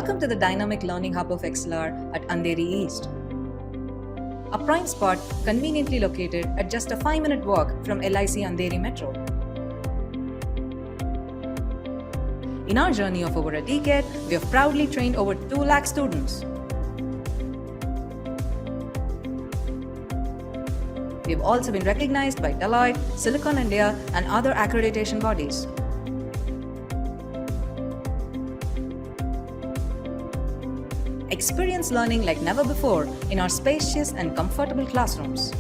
Welcome to the dynamic learning hub of ExcelR at Andheri East. A prime spot conveniently located at just a 5-minute walk from LIC Andheri Metro. In our journey of over a decade, we have proudly trained over 2 lakh students. We have also been recognized by Deloitte, Silicon India, and other accreditation bodies. Experience learning like never before in our spacious and comfortable classrooms.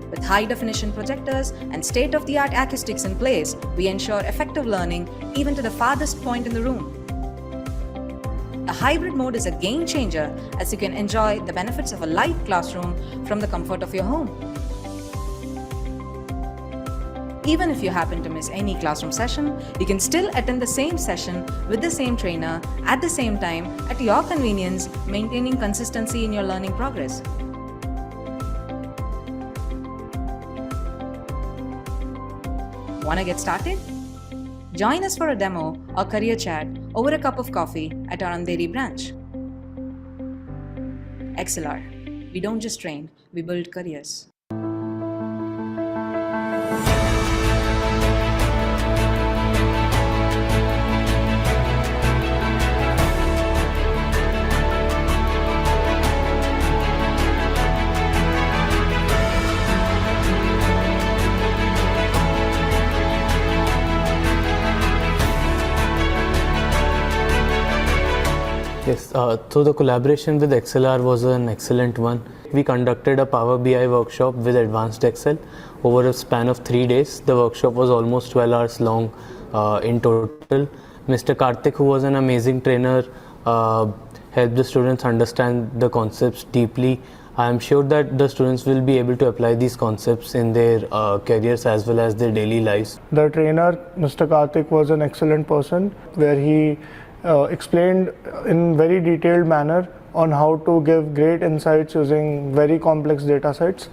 With high-definition projectors and state-of-the-art acoustics in place, we ensure effective learning even to the farthest point in the room. The hybrid mode is a game changer as you can enjoy the benefits of a light classroom from the comfort of your home. Even if you happen to miss any classroom session, you can still attend the same session with the same trainer at the same time at your convenience, maintaining consistency in your learning progress. Want to get started? Join us for a demo or career chat over a cup of coffee at our Andheri branch. ExcelR. We don't just train, we build careers. Yes, so the collaboration with ExcelR was an excellent one. We conducted a Power BI workshop with Advanced Excel over a span of 3 days. The workshop was almost 12 hours long in total. Mr. Karthik, who was an amazing trainer, helped the students understand the concepts deeply. I am sure that the students will be able to apply these concepts in their careers as well as their daily lives. The trainer, Mr. Karthik, was an excellent person where he explained in very detailed manner on how to give great insights using very complex data sets.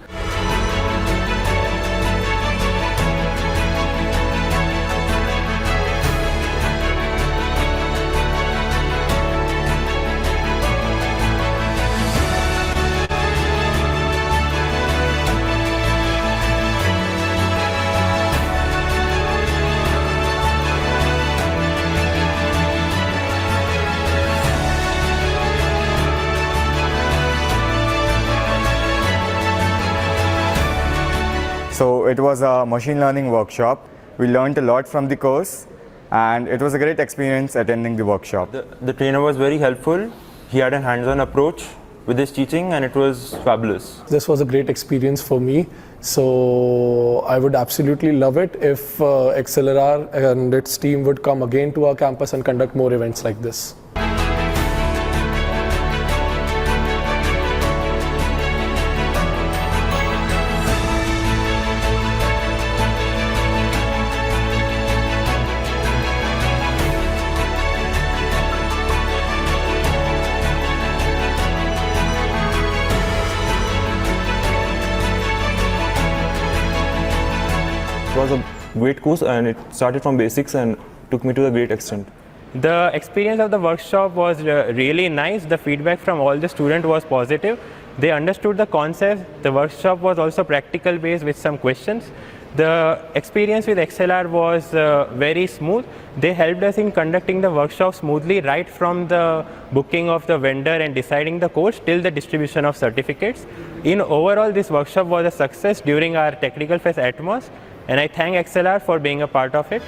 So it was a machine learning workshop. We learned a lot from the course and it was a great experience attending the workshop. The trainer was very helpful. He had a hands-on approach with his teaching and it was fabulous. This was a great experience for me. So I would absolutely love it if ExcelR and its team would come again to our campus and conduct more events like this. It was a great course and it started from basics and took me to a great extent. The experience of the workshop was really nice. The feedback from all the students was positive. They understood the concept. The workshop was also practical based with some questions. The experience with ExcelR was very smooth. They helped us in conducting the workshop smoothly right from the booking of the vendor and deciding the course till the distribution of certificates. In overall, this workshop was a success during our Technical Fest Atmos, and I thank ExcelR for being a part of it.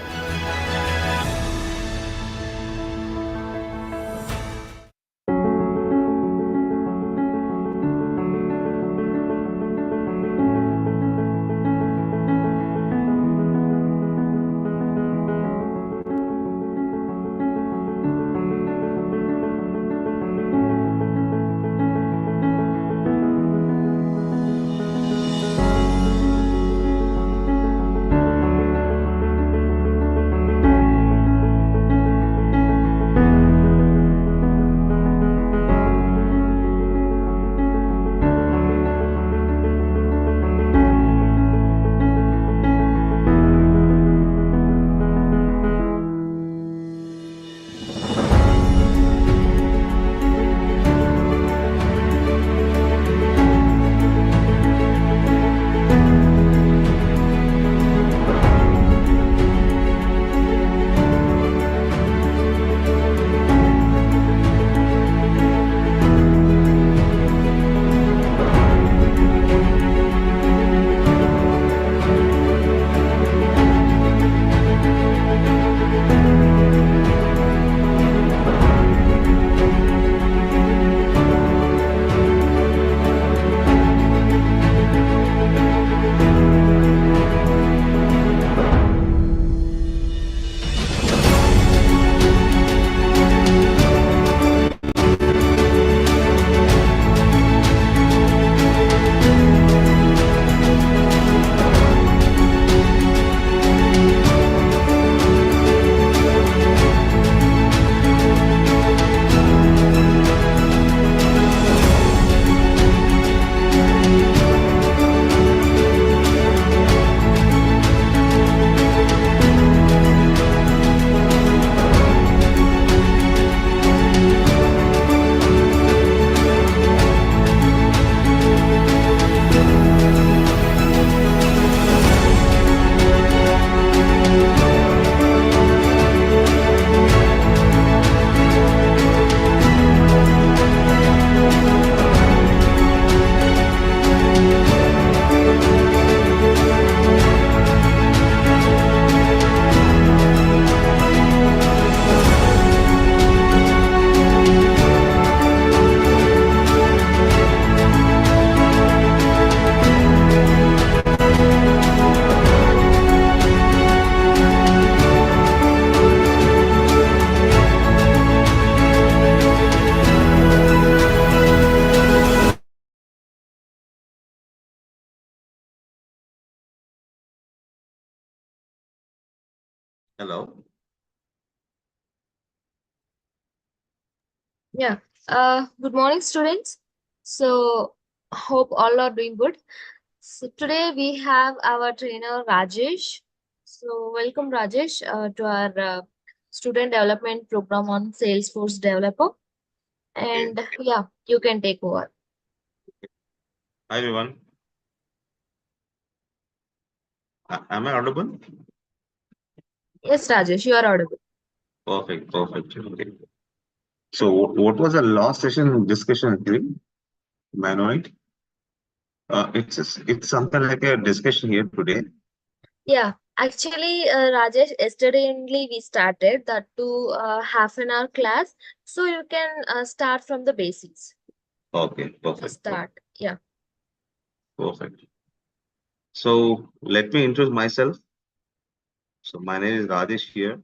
Hello. Yeah. Good morning, students. So, hope all are doing good. So, today we have our trainer Rajesh. So, welcome Rajesh to our student development program on Salesforce Developer. Okay. And yeah, you can take over. Hi, everyone. Am I audible? Yes, Rajesh, you are audible. Perfect. Perfect. Okay. So, what was the last session discussion actually? Manoid? It's something like a discussion here today. Yeah, actually, Rajesh, yesterday only we started that to half an hour class. So, you can start from the basics. Okay. Just Perfect. start. Yeah. Perfect. So, let me introduce myself. So, my name is Rajesh here.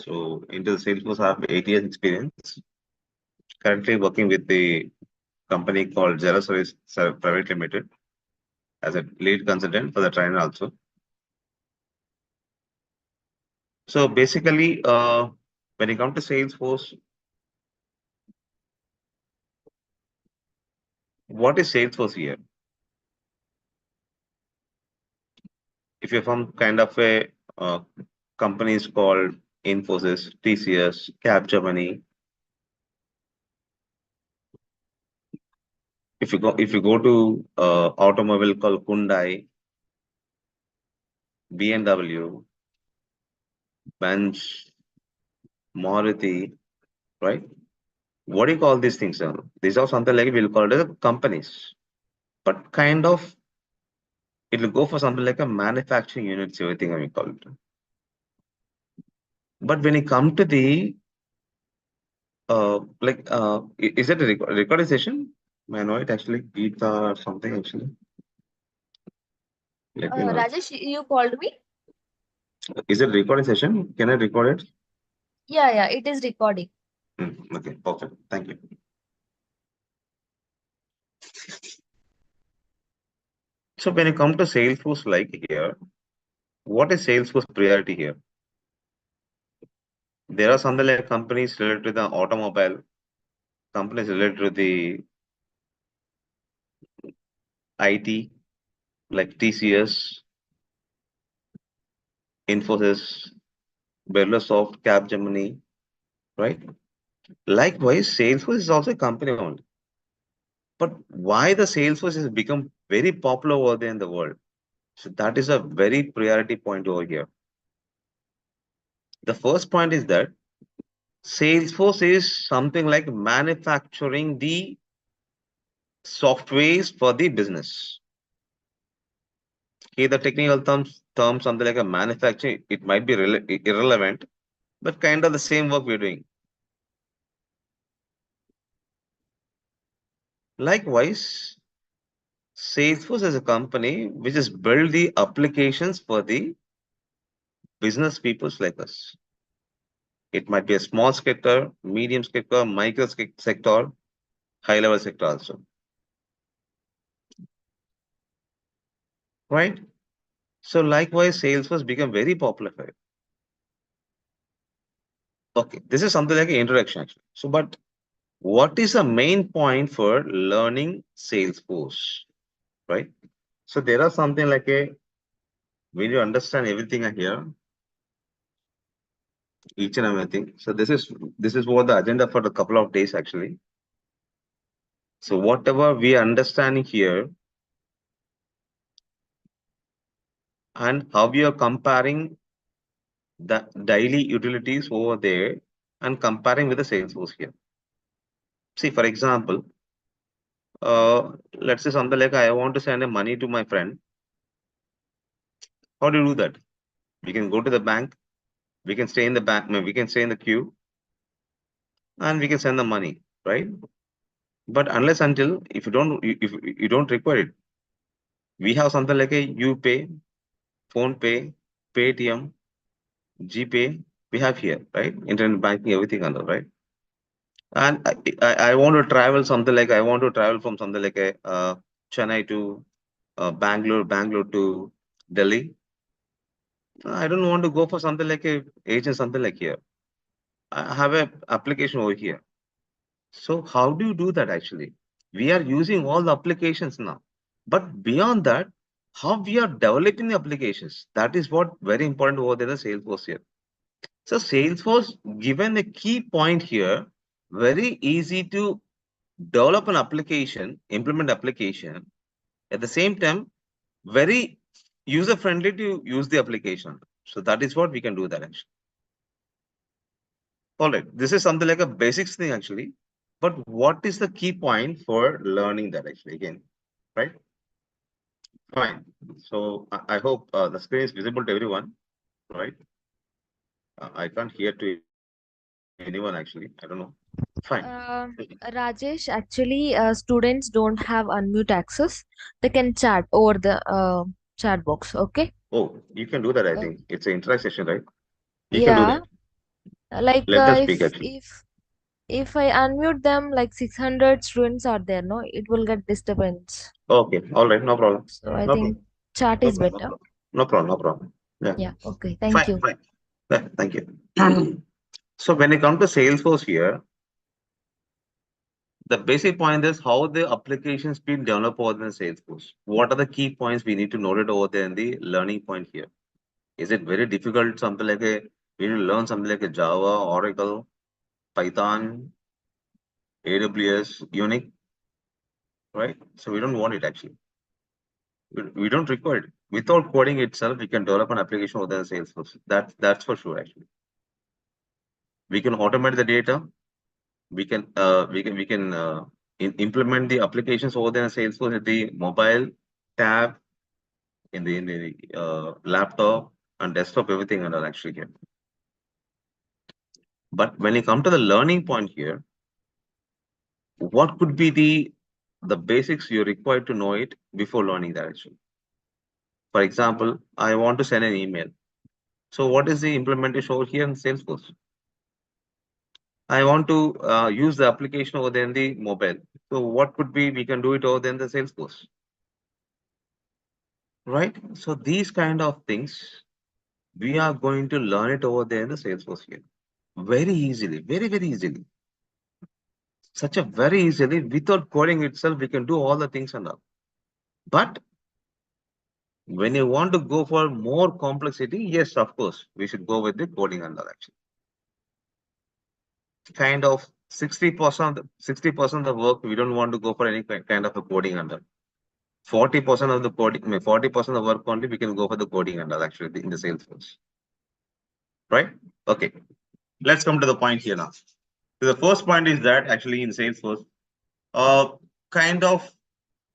So, into the Salesforce, I have 8 years experience. Currently working with the company called Zero Service Private Limited as a lead consultant for the trainer also. So basically, when you come to Salesforce, what is Salesforce here? If you're from kind of a companies called Infosys, TCS, Capgemini, if you go to automobile called Hyundai, BMW, Benz, Maruti, right? What do you call these things? These are something like we'll call it as companies, but kind of it will go for something like a manufacturing units, everything we call it. But when you come to the is it a recording session? May I know it actually? Geeta or something actually? Let me know. Rajesh, you called me? Is it recording session? Can I record it? Yeah, it is recording. Okay, perfect. Thank you. So when you come to Salesforce like here, what is Salesforce priority here? There are something like companies related to the automobile, companies related to the IT, like TCS, Infosys, Berlosoft, Capgemini, right? Likewise, Salesforce is also a company only. But why the Salesforce has become very popular over there in the world? So that is a very priority point over here. The first point is that Salesforce is something like manufacturing the softwares for the business. Okay, the technical terms something like a manufacturing, it might be irrelevant, but kind of the same work we're doing. Likewise, Salesforce is a company which has built the applications for the business peoples like us. It might be a small sector, medium sector, micro sector, high level sector also. Right? So likewise, Salesforce become very popular. Okay, this is something like an introduction actually. So, but what is the main point for learning Salesforce? Right? So there are something like a when you understand everything here, each and everything. So this is what the agenda for the couple of days actually. So whatever we are understanding here and how we are comparing the daily utilities over there and comparing with the Salesforce here. See, for example, let's say something like I want to send a money to my friend. How do you do that? We can go to the bank, we can stay in the bank, we can stay in the queue, and we can send the money, right? But unless until if you don't require it, we have something like a UPay, PhonePe, Paytm, GPay. We have here, right? Internet banking, everything under, right? And I want to travel something like I want to travel from something like a Chennai to Bangalore to Delhi. I don't want to go for something like a agent, something like here. I have a application over here. So how do you do that actually? We are using all the applications now. But beyond that, how we are developing the applications, that is what very important over there in Salesforce here. So Salesforce given a key point here, very easy to develop an application, implement application. At the same time, very user friendly to use the application. So that is what we can do that actually. All right, this is something like a basics thing actually. But what is the key point for learning that actually again, right? Fine. So I hope the screen is visible to everyone, right? I can't hear to anyone actually. I don't know. Fine. Rajesh, actually, students don't have unmute access. They can chat over the chat box. Okay. Oh, you can do that. I Uh, think it's an interaction session, right? You can do yeah. that. Like Let them speak actually. if I unmute them, like 600 students are there. No, it will get disturbance. Okay. All right. No problem. So I No think problem. chat No is problem. No better. problem. No problem. No problem. Yeah. Yeah. Okay. Thank Fine. you. Fine. Yeah, thank you. So when it comes to Salesforce here, the basic point is how the applications been developed over in Salesforce. What are the key points we need to note it over there in the learning point here? Is it very difficult? Something like a we need to learn something like a Java, Oracle, Python, AWS, Unix, right? So we don't want it actually. We don't require it. Without coding itself, we can develop an application over the Salesforce. That's for sure actually. We can automate the data. We can implement the applications over there in Salesforce at the mobile tab in the laptop and desktop, everything and all actually here. But when you come to the learning point here, what could be the basics you're required to know it before learning that actually? For example, I want to send an email. So what is the implementation over here in Salesforce? I want to use the application over there in the mobile. So what could be we can do it over there in the Salesforce? Right? So these kind of things, we are going to learn it over there in the Salesforce here. Very easily, very easily. Such a very easily, without coding itself, we can do all the things and all. But when you want to go for more complexity, yes, of course, we should go with the coding and all actually. Kind of 60% of the work, we don't want to go for any kind of a coding and all. 40% of the coding, 40% of the work only we can go for the coding and all actually in the Salesforce. Right? Okay. Let's come to the point here now. So the first point is that actually in Salesforce, kind of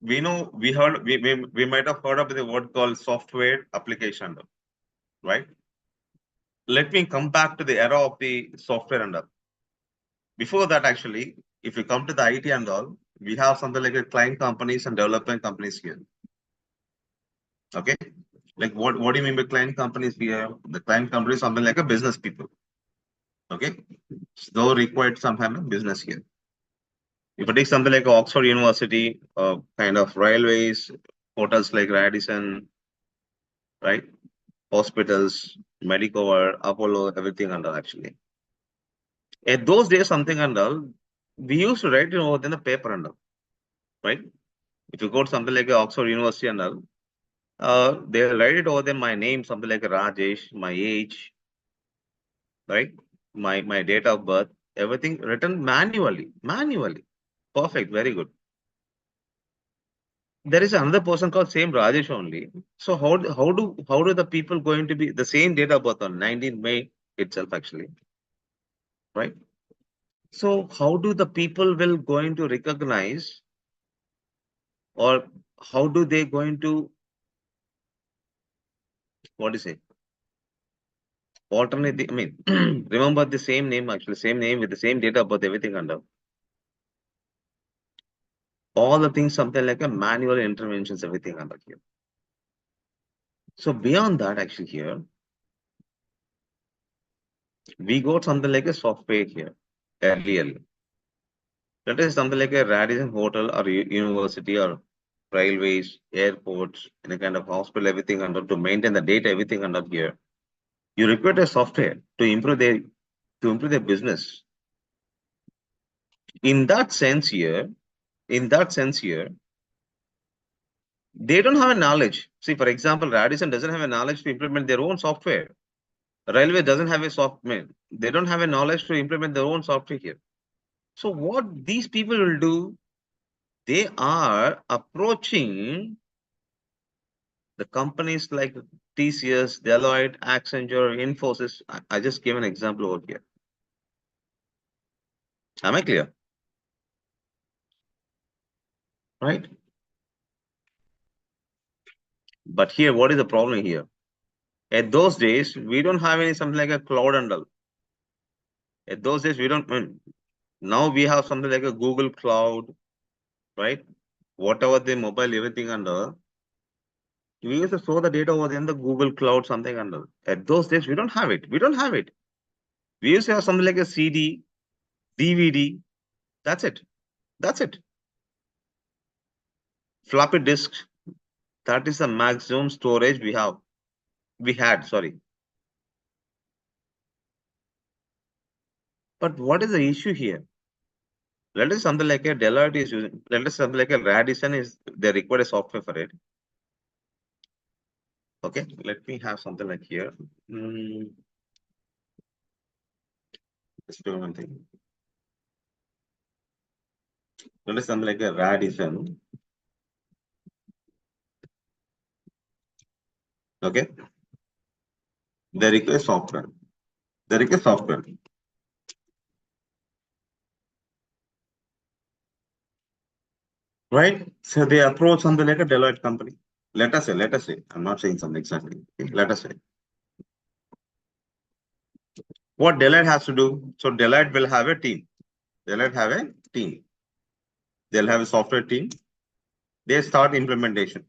we know we might have heard of the word called software application, right? Let me come back to the era of the software and all. Before that, actually, if you come to the IT and all, we have something like a client companies and development companies here. Okay, like what do you mean by client companies here? The client company is something like a business people. Okay, so required some kind of business here. If I take something like Oxford University, kind of railways, hotels like Radisson, right? Hospitals, Medicover, Apollo, everything and all actually. At those days, something and all, we used to write it over in the paper and all, right? If you go to something like Oxford University and all, they write it over there, my name, something like Rajesh, my age, right? My date of birth, everything written manually. Perfect, very good. There is another person called same Rajesh only. So how do the people going to be the same date of birth on 19th May itself actually, right? So how do the people will going to recognize, or how do they going to, what is it? Alternate the, I mean, remember the same name actually, same name with the same date of birth, everything under. All the things, something like a manual interventions, everything under here. So beyond that, actually here, we got something like a software here earlier. That is something like a Radisson hotel or university or railways, airports, any kind of hospital, everything under to maintain the data, everything under here. You require a software to improve their business. In that sense here, they don't have a knowledge. See, for example, Radisson doesn't have a knowledge to implement their own software. Railway doesn't have a software. They don't have a knowledge to implement their own software here. So what these people will do, they are approaching the companies like TCS, Deloitte, Accenture, Infosys. I just gave an example over here. Am I clear? Right? But here, what is the problem here? At those days, we don't have any something like a cloud and all. At those days, we don't. Now we have something like a Google Cloud, right? Whatever the mobile, everything and all. We used to store the data over in the Google Cloud, something and all. At those days, we don't have it. We don't have it. We used to have something like a CD, DVD. That's it. That's it. Floppy disk. That is the maximum storage we have. We had, sorry. But what is the issue here? Let us something like a Deloitte is using, let us something like a Radisson is, they require a software for it. Okay, let me have something like here. Let's do one thing. Let us something like a Radisson. Okay. They require software. They require software. Right? So they approach something like a Deloitte company. Let us say, I'm not saying something exactly. Okay? Let us say. What Deloitte has to do? So Deloitte will have a team. Deloitte have a team. They'll have a software team. They start implementation.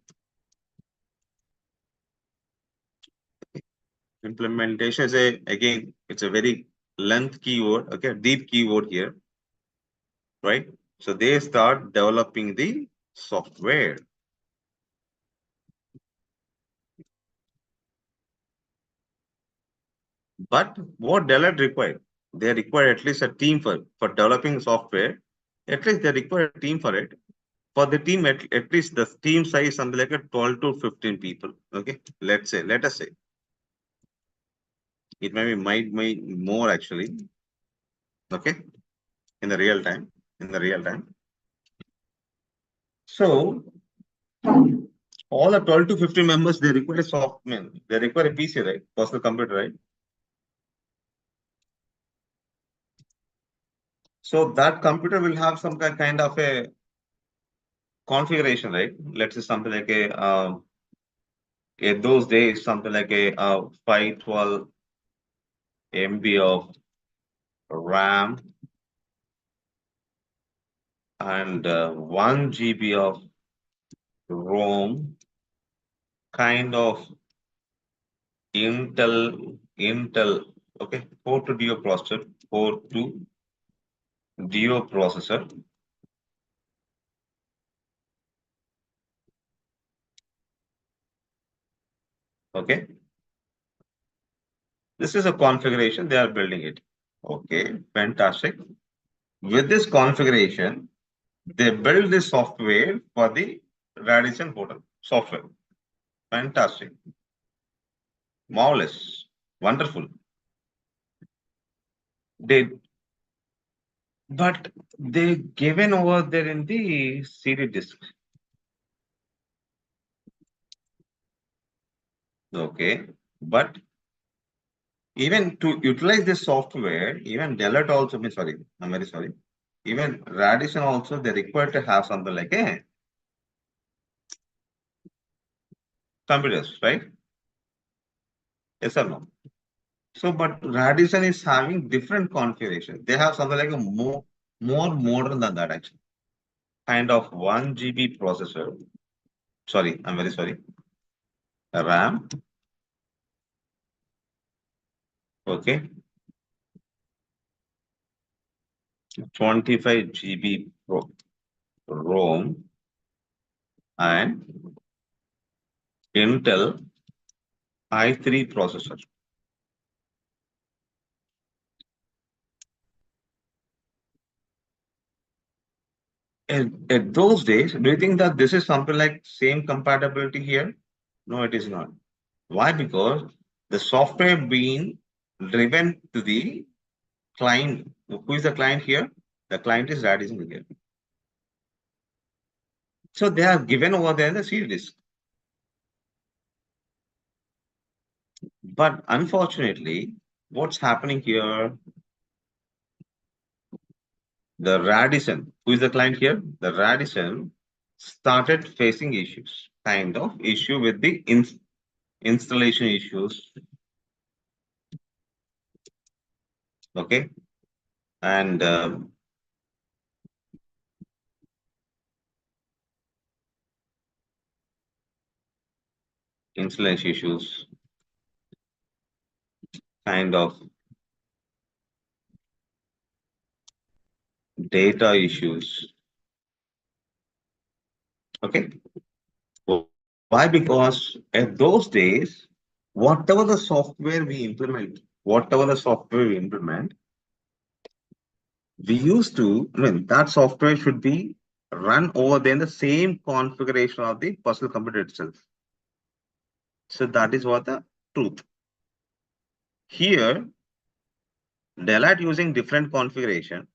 Implementation is again, it's a very length keyword, okay, deep keyword here, right? So they start developing the software. But what Deloitte require? They require at least a team for developing software. At least they require a team for it. For the team, at least the team size something like a 12 to 15 people. Okay, let us say. It might be more actually. Okay, in the real time. So all the 12 to 15 members, they require a software. They require a PC, right? Personal computer, right? So that computer will have some kind of a configuration, right? Let's say something like in those days, something like a 512 MB of RAM and 1 GB of ROM, kind of Intel, okay, 4 to Duo processor, okay. This is a configuration, they are building it. Okay, fantastic. With this configuration, they build the software for the Radisson portal software. Fantastic. Marvelous. Wonderful. But they given over there in the CD disk. Okay. But even to utilize this software, even Deloitte also, I'm very sorry. Even Radisson also, they require to have something like a computers, right? Yes or no? So, but Radisson is having different configuration. They have something like a more modern than that actually. Kind of 1 GB processor. Sorry, I'm very sorry. RAM. Okay. 25 GB ROM and Intel i3 processor. at those days, do you think that this is something like same compatibility here? No, it is not. Why? Because the software being driven to the client. Who is the client here? The client is Radisson here. So they are given over there in the series. But unfortunately, what's happening here? The Radisson, who is the client here? The Radisson started facing issues, kind of issue with the installation issues. Okay. And installation issues, kind of data issues. Okay. Why? Because at those days, whatever the software we implement, we used to, that software should be run over there in the same configuration of the personal computer itself. So that is what the truth. Here, Deloitte using different configuration,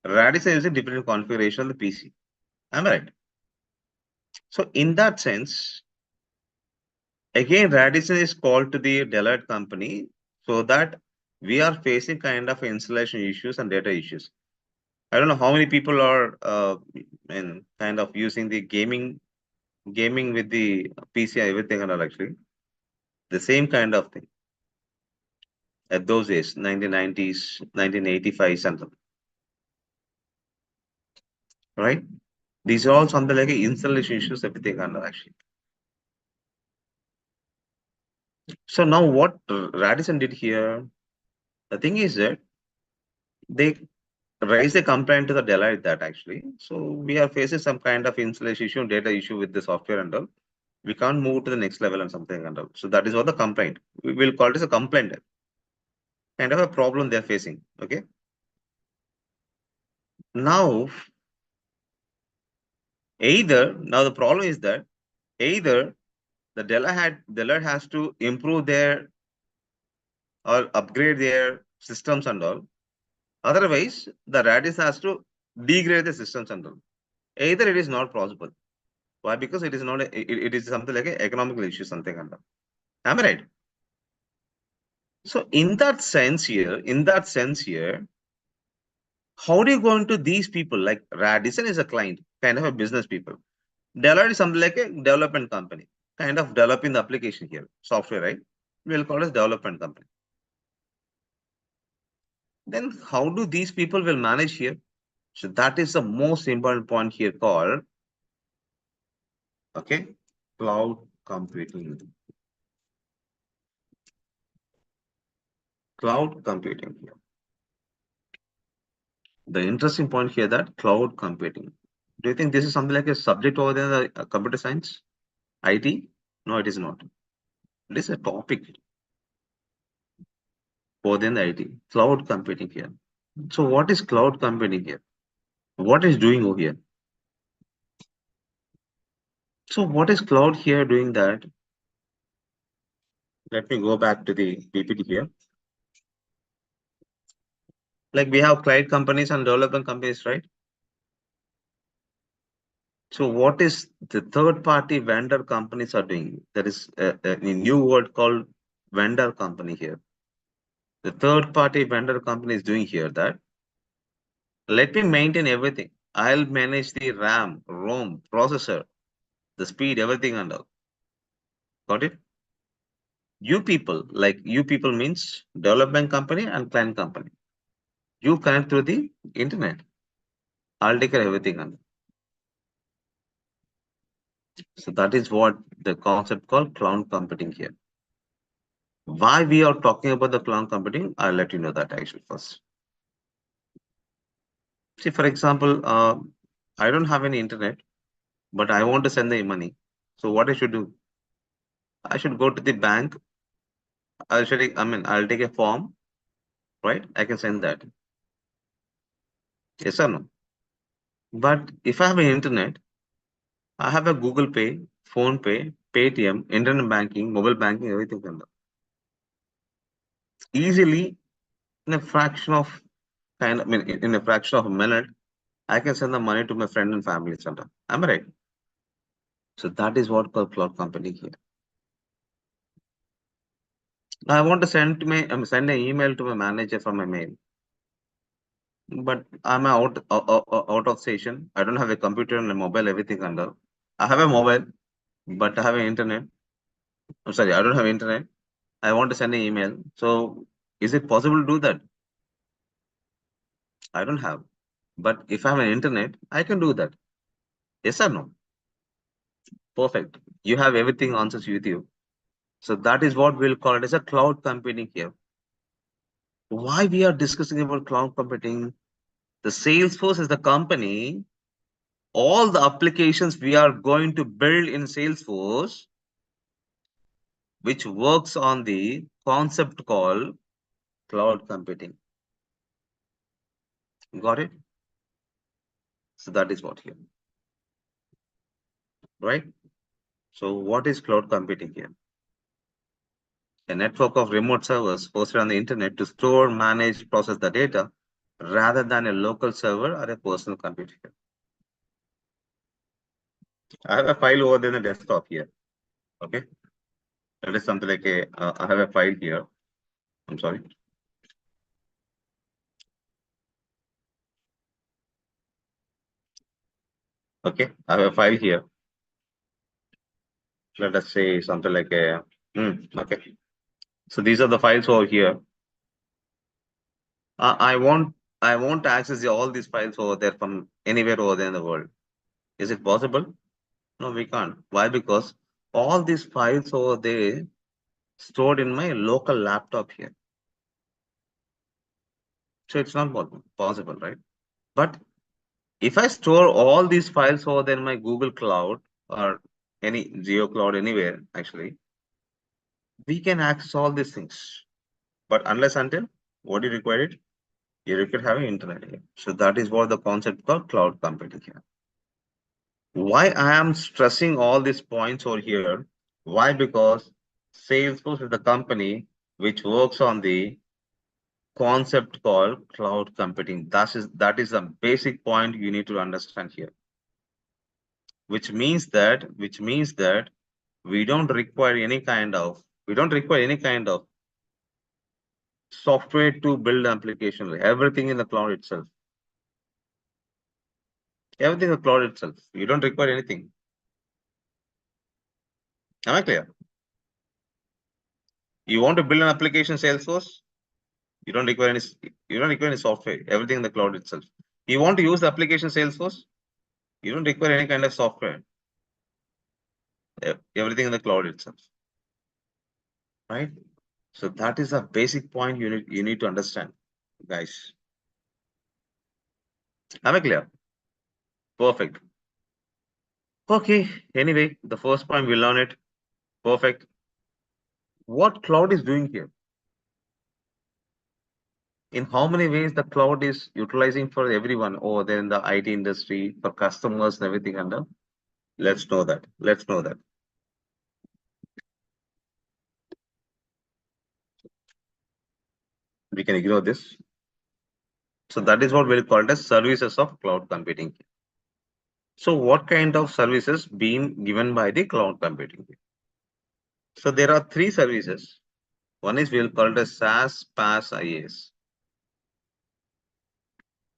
Radisson using different configuration of the PC. Am I right? So in that sense, again, Radisson is called to the Deloitte company so that we are facing kind of installation issues and data issues. I don't know how many people are kind of using the gaming with the PC, everything and all actually. The same kind of thing. At those days, 1990s, 1985, something. Right? These are all something like installation issues, everything and all actually. So now what Radisson did here, the thing is that they raised a complaint to the Deloitte that actually, so we are facing some kind of installation issue, data issue with the software and all. We can't move to the next level and something and all. So that is what the complaint. We will call it as a complaint. Kind of a problem they're facing. Okay. Now the problem is that either the Deloitte has to improve their or upgrade their systems and all. Otherwise, the Radisson has to degrade the systems and all. Either it is not possible. Why? Because it is not it is something like an economical issue, something and all. Am I right? So in that sense here, how do you go into these people? Like Radisson is a client, kind of a business people. Deloitte is something like a development company, kind of developing the application here, software, right? We'll call it as development company. Then how do these people will manage here? So that is the most important point here called, okay, cloud computing. Cloud computing here. The interesting point here that cloud computing. Do you think this is something like a subject over there in the computer science? IT? No, it is not. It is a topic for the IT. Cloud computing here. So what is cloud computing here? What is doing over here? So what is cloud here doing that? Let me go back to the PPT here. Like we have cloud companies and development companies, right? So what is the third party vendor companies are doing? There is a new word called vendor company here. The third party vendor company is doing here that let me maintain everything. I'll manage the RAM, ROM, processor, the speed, everything and all. Got it? You people means development company and client company. You connect through the internet. I'll take care of everything and so that is what the concept called cloud computing here. Why we are talking about the cloud computing, I'll let you know that actually first. See, for example, I don't have any internet, but I want to send the money. So what I should do? I should go to the bank. I'll take a form, right? I can send that. Yes or no? But if I have an internet, I have a Google Pay, Phone Pay, Paytm, internet banking, mobile banking, everything can do. Easily in a fraction of in a fraction of a minute, I can send the money to my friend and family center. Am I right? So that is what called cloud computing here. I want to send send an email to my manager from my mail, but I'm out of station. I don't have a computer and a mobile, everything under. I have a mobile, but I have an internet. I'm sorry, I don't have internet. I want to send an email. So is it possible to do that? I don't have. But if I have an internet, I can do that. Yes or no? Perfect. You have everything answers with you. So that is what we'll call it as a cloud computing here. Why we are discussing about cloud computing? The Salesforce is the company. All the applications we are going to build in Salesforce, which works on the concept called cloud computing. Got it? So that is what here. Right? So what is cloud computing here? A network of remote servers hosted on the internet to store, manage, process the data rather than a local server or a personal computer. I have a file over there in the desktop here. Okay. That is something like I have a file here. I'm sorry. Okay. I have a file here. Let us say something like a, okay. So these are the files over here. I want to access all these files over there from anywhere over there in the world. Is it possible? No, we can't. Why? Because all these files over there stored in my local laptop here. So it's not possible, right? But if I store all these files over there in my Google Cloud or any Geo Cloud anywhere, actually, we can access all these things. But unless until what you require it, you require having internet here. So that is what the concept called cloud computing here. Why I am stressing all these points over here? Why? Because Salesforce is the company which works on the concept called cloud computing. That is a basic point you need to understand here. Which means that we don't require any kind of software to build application. Everything in the cloud itself. Everything in the cloud itself. You don't require anything. Am I clear? You want to build an application Salesforce? You don't require any software. Everything in the cloud itself. You want to use the application Salesforce? You don't require any kind of software. Everything in the cloud itself. Right? So that is a basic point you need to understand, guys. Am I clear? Perfect. Okay. Anyway, the first point we learn it. Perfect. What cloud is doing here? In how many ways the cloud is utilizing for everyone over there in the IT industry, for customers and everything under? Let's know that. Let's know that. We can ignore this. So that is what we'll call it as services of cloud computing. So what kind of services being given by the cloud computing? So there are three services. One is we'll call it as SaaS, PaaS, IaaS.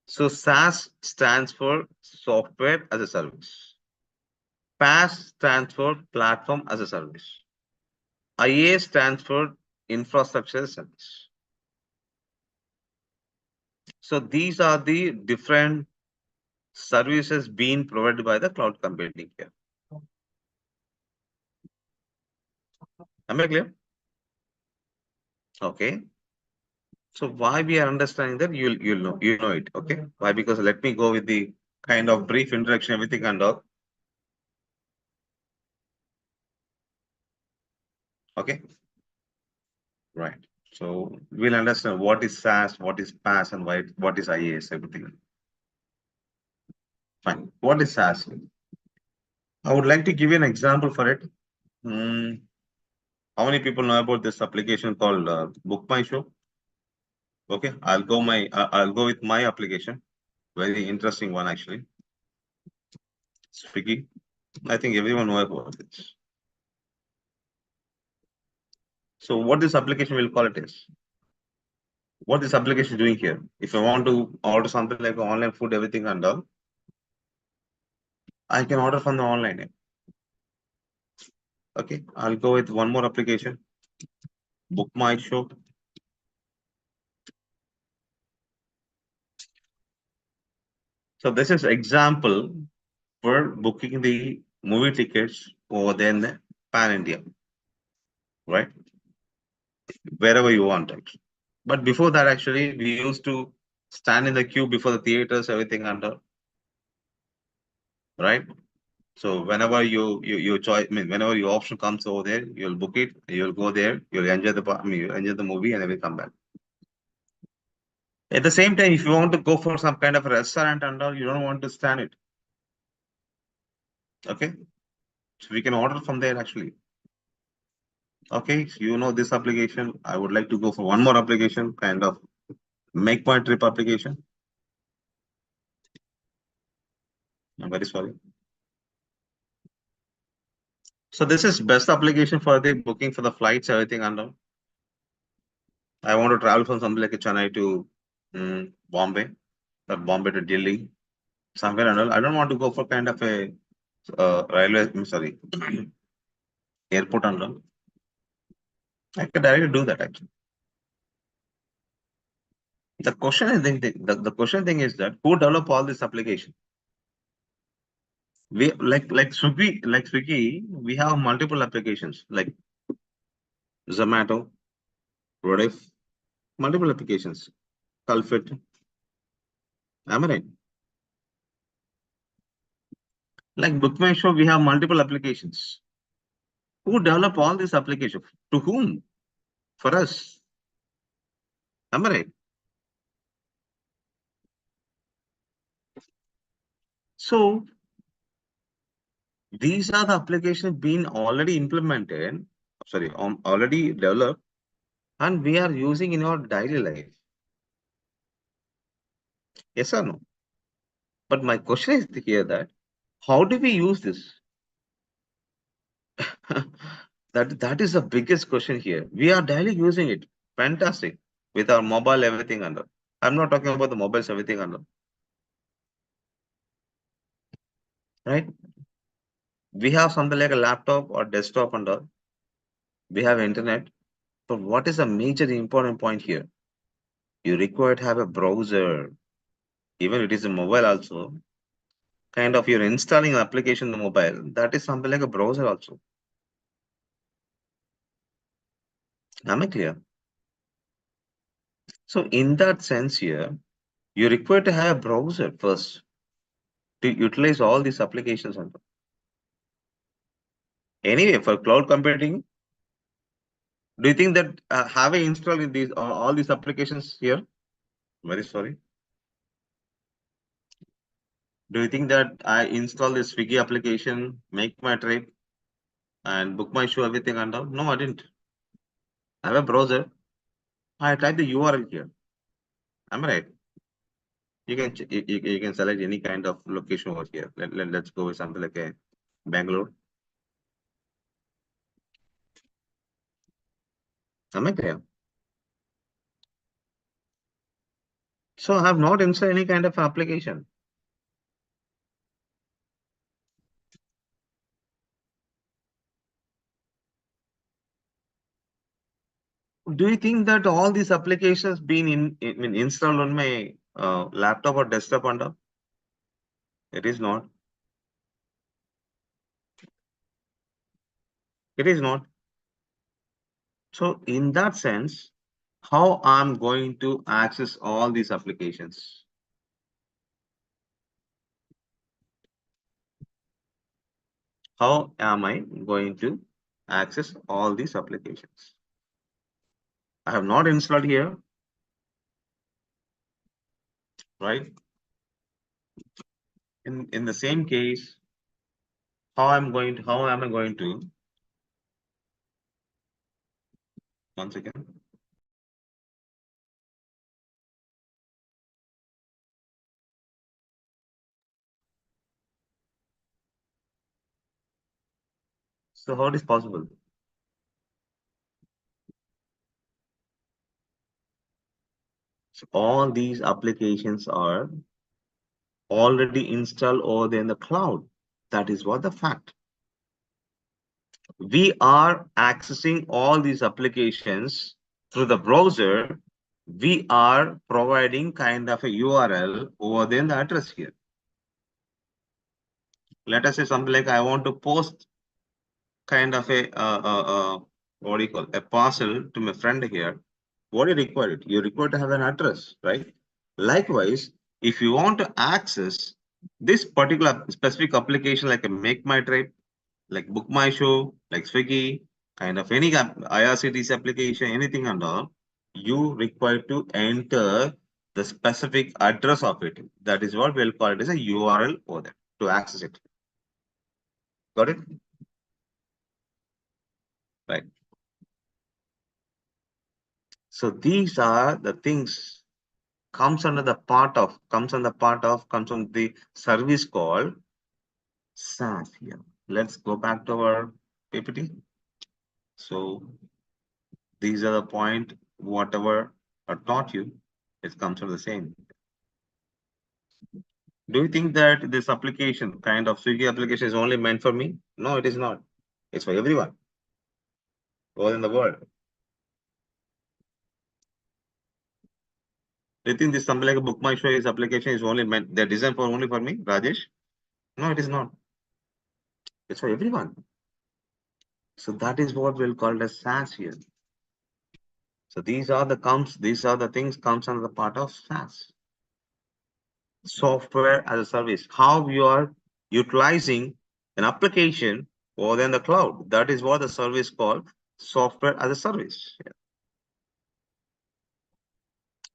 So SaaS stands for software as a service. PaaS stands for platform as a service. IaaS stands for infrastructure as a service. So these are the different services being provided by the cloud computing here. Am I clear? Okay. So why we are understanding that you'll know it. Okay. Why? Because let me go with the kind of brief introduction, everything and all. Okay. Right. So we'll understand what is SaaS, what is PaaS, and what is IaaS, everything. Fine. What is SaaS? I would like to give you an example for it. How many people know about this application called Book My Show? Okay, I'll go with my application. Very interesting one actually. Swiggy. I think everyone knows about this. So what this application will call it is, what this application is doing here. If I want to order something like online food, everything and all, I can order from the online app. Okay, I'll go with one more application, Book My Show. So this is example for booking the movie tickets over there in the pan India, right? Wherever you want actually. But before that, actually, we used to stand in the queue before the theaters, everything under, right? So whenever you choice, I mean, whenever your option comes over there, you'll book it, you'll go there, you'll enjoy the, you'll enjoy the movie, and then will come back. At the same time, if you want to go for some kind of a restaurant and all, you don't want to stand it. Okay, so we can order from there actually. Okay, so you know this application. I would like to go for one more application, kind of make my trip application. I'm very sorry. So this is best application for the booking for the flights, everything under. I want to travel from something like Chennai to Bombay, or Bombay to Delhi, somewhere and all. I don't want to go for kind of a railway, sorry, airport and all. I can directly do that actually. The question is the question thing is that who develop all this application? We like Swiggy, we have multiple applications like Zomato, Rediff, multiple applications. Culfit. Am I right? Like Book My Show, we have multiple applications. Who develop all these applications? To whom? For us. Am I right? So these are the applications being already implemented, sorry, already developed, and we are using in our daily life. Yes or no? But my question is here that how do we use this? that is the biggest question here. We are daily using it. Fantastic. With our mobile, everything under. I'm not talking about the mobiles, everything under. Right? We have something like a laptop or desktop under. We have internet. So what is the major important point here? You require to have a browser. Even it is a mobile also. Kind of you're installing an application in the mobile. That is something like a browser also. Am I clear? So in that sense here, you require to have a browser first to utilize all these applications. Anyway, for cloud computing, do you think that have I installed in these all these applications here? Very sorry. Do you think that I install this Swiggy application, make my trip, and book my show, everything and all? No, I didn't. I have a browser. I type the URL here. Am I right? You can you can select any kind of location over here. Let's go with something like a Bangalore. Am I clear? So I have not installed any kind of application. Do you think that all these applications been installed on my laptop or desktop under? It is not. It is not. So in that sense, how I'm going to access all these applications? How am I going to access all these applications? I have not installed here, right? In the same case, how am I going to once again. So how it is possible? So all these applications are already installed over there in the cloud. That is what the fact. We are accessing all these applications through the browser. We are providing kind of a URL over there in the address here. Let us say something like I want to post kind of a what do you call a parcel to my friend here. What do you require? You require to have an address, right? Likewise, if you want to access this particular specific application like a Make My Trip, like Book My Show, like Swiggy, kind of any IRCTC application, anything and all, you require to enter the specific address of it. That is what we'll call it as a URL over there to access it. Got it? Right. So these are the things comes under the service called SaaS here. Let's go back to our PPT. So these are the point, whatever I taught you, it comes from the same. Do you think that this application, kind of Swiggy application, is only meant for me? No, it is not. It's for everyone all in the world. Do you think this something like a Book My Show is application is only meant, they're designed for only for me, Rajesh? No, it is not. It's for everyone. So that is what we'll call as SaaS here. So these are the things comes under the part of SaaS. Software as a service. How you are utilizing an application or then the cloud. That is what the service called software as a service.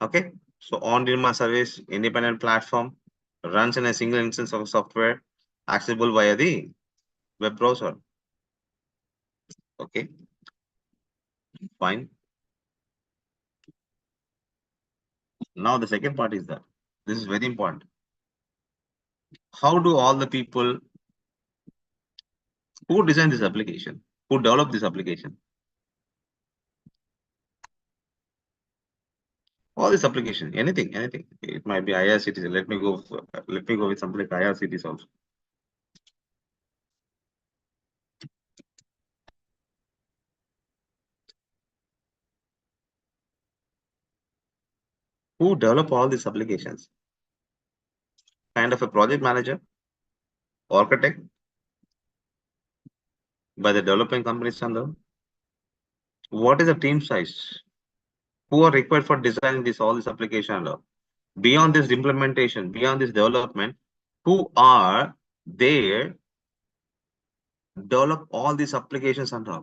Okay. So on-demand service, independent platform, runs in a single instance of software, accessible via the web browser. Okay. Fine. Now the second part is that this is very important. How do all the people who designed this application, who developed this application, all this application, anything, it might be IRCTC. Let me go with something like IRCTC also. Who develop all these applications? Kind of a project manager, architect, by the developing companies under. What is the team size? Who are required for designing all this application under? Beyond this implementation, beyond this development, who are there develop all these applications under?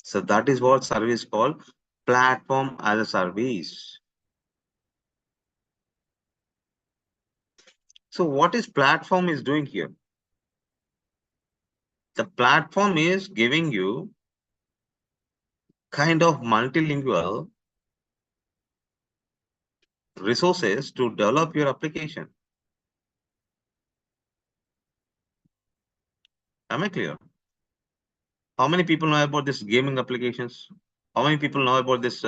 So that is what service called platform as a service. So what is platform is doing here? The platform is giving you kind of multilingual resources to develop your application. Am I clear? How many people know about this gaming applications? How many people know about this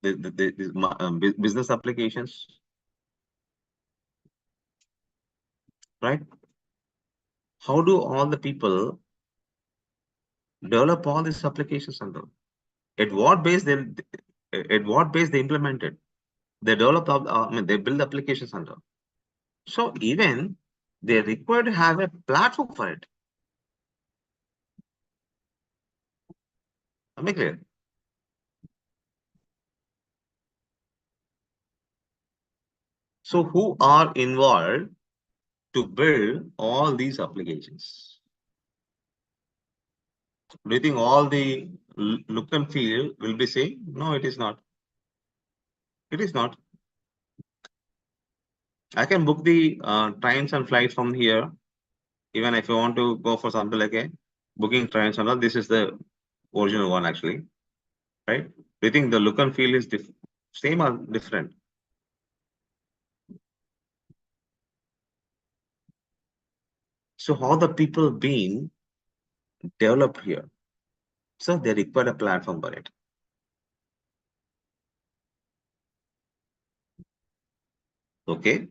business applications? Right? How do all the people develop all these applications under? At what base they implemented? They develop they build applications under. So even they require to have a platform for it. Am I clear? So who are involved to build all these applications? Do you think all the look and feel will be same? No, it is not. It is not. I can book the trains and flights from here. Even if you want to go for something like a booking trains and all, this is the original one actually, right? Do you think the look and feel is same or different? So how the people being developed here? So they require a platform for it. Okay.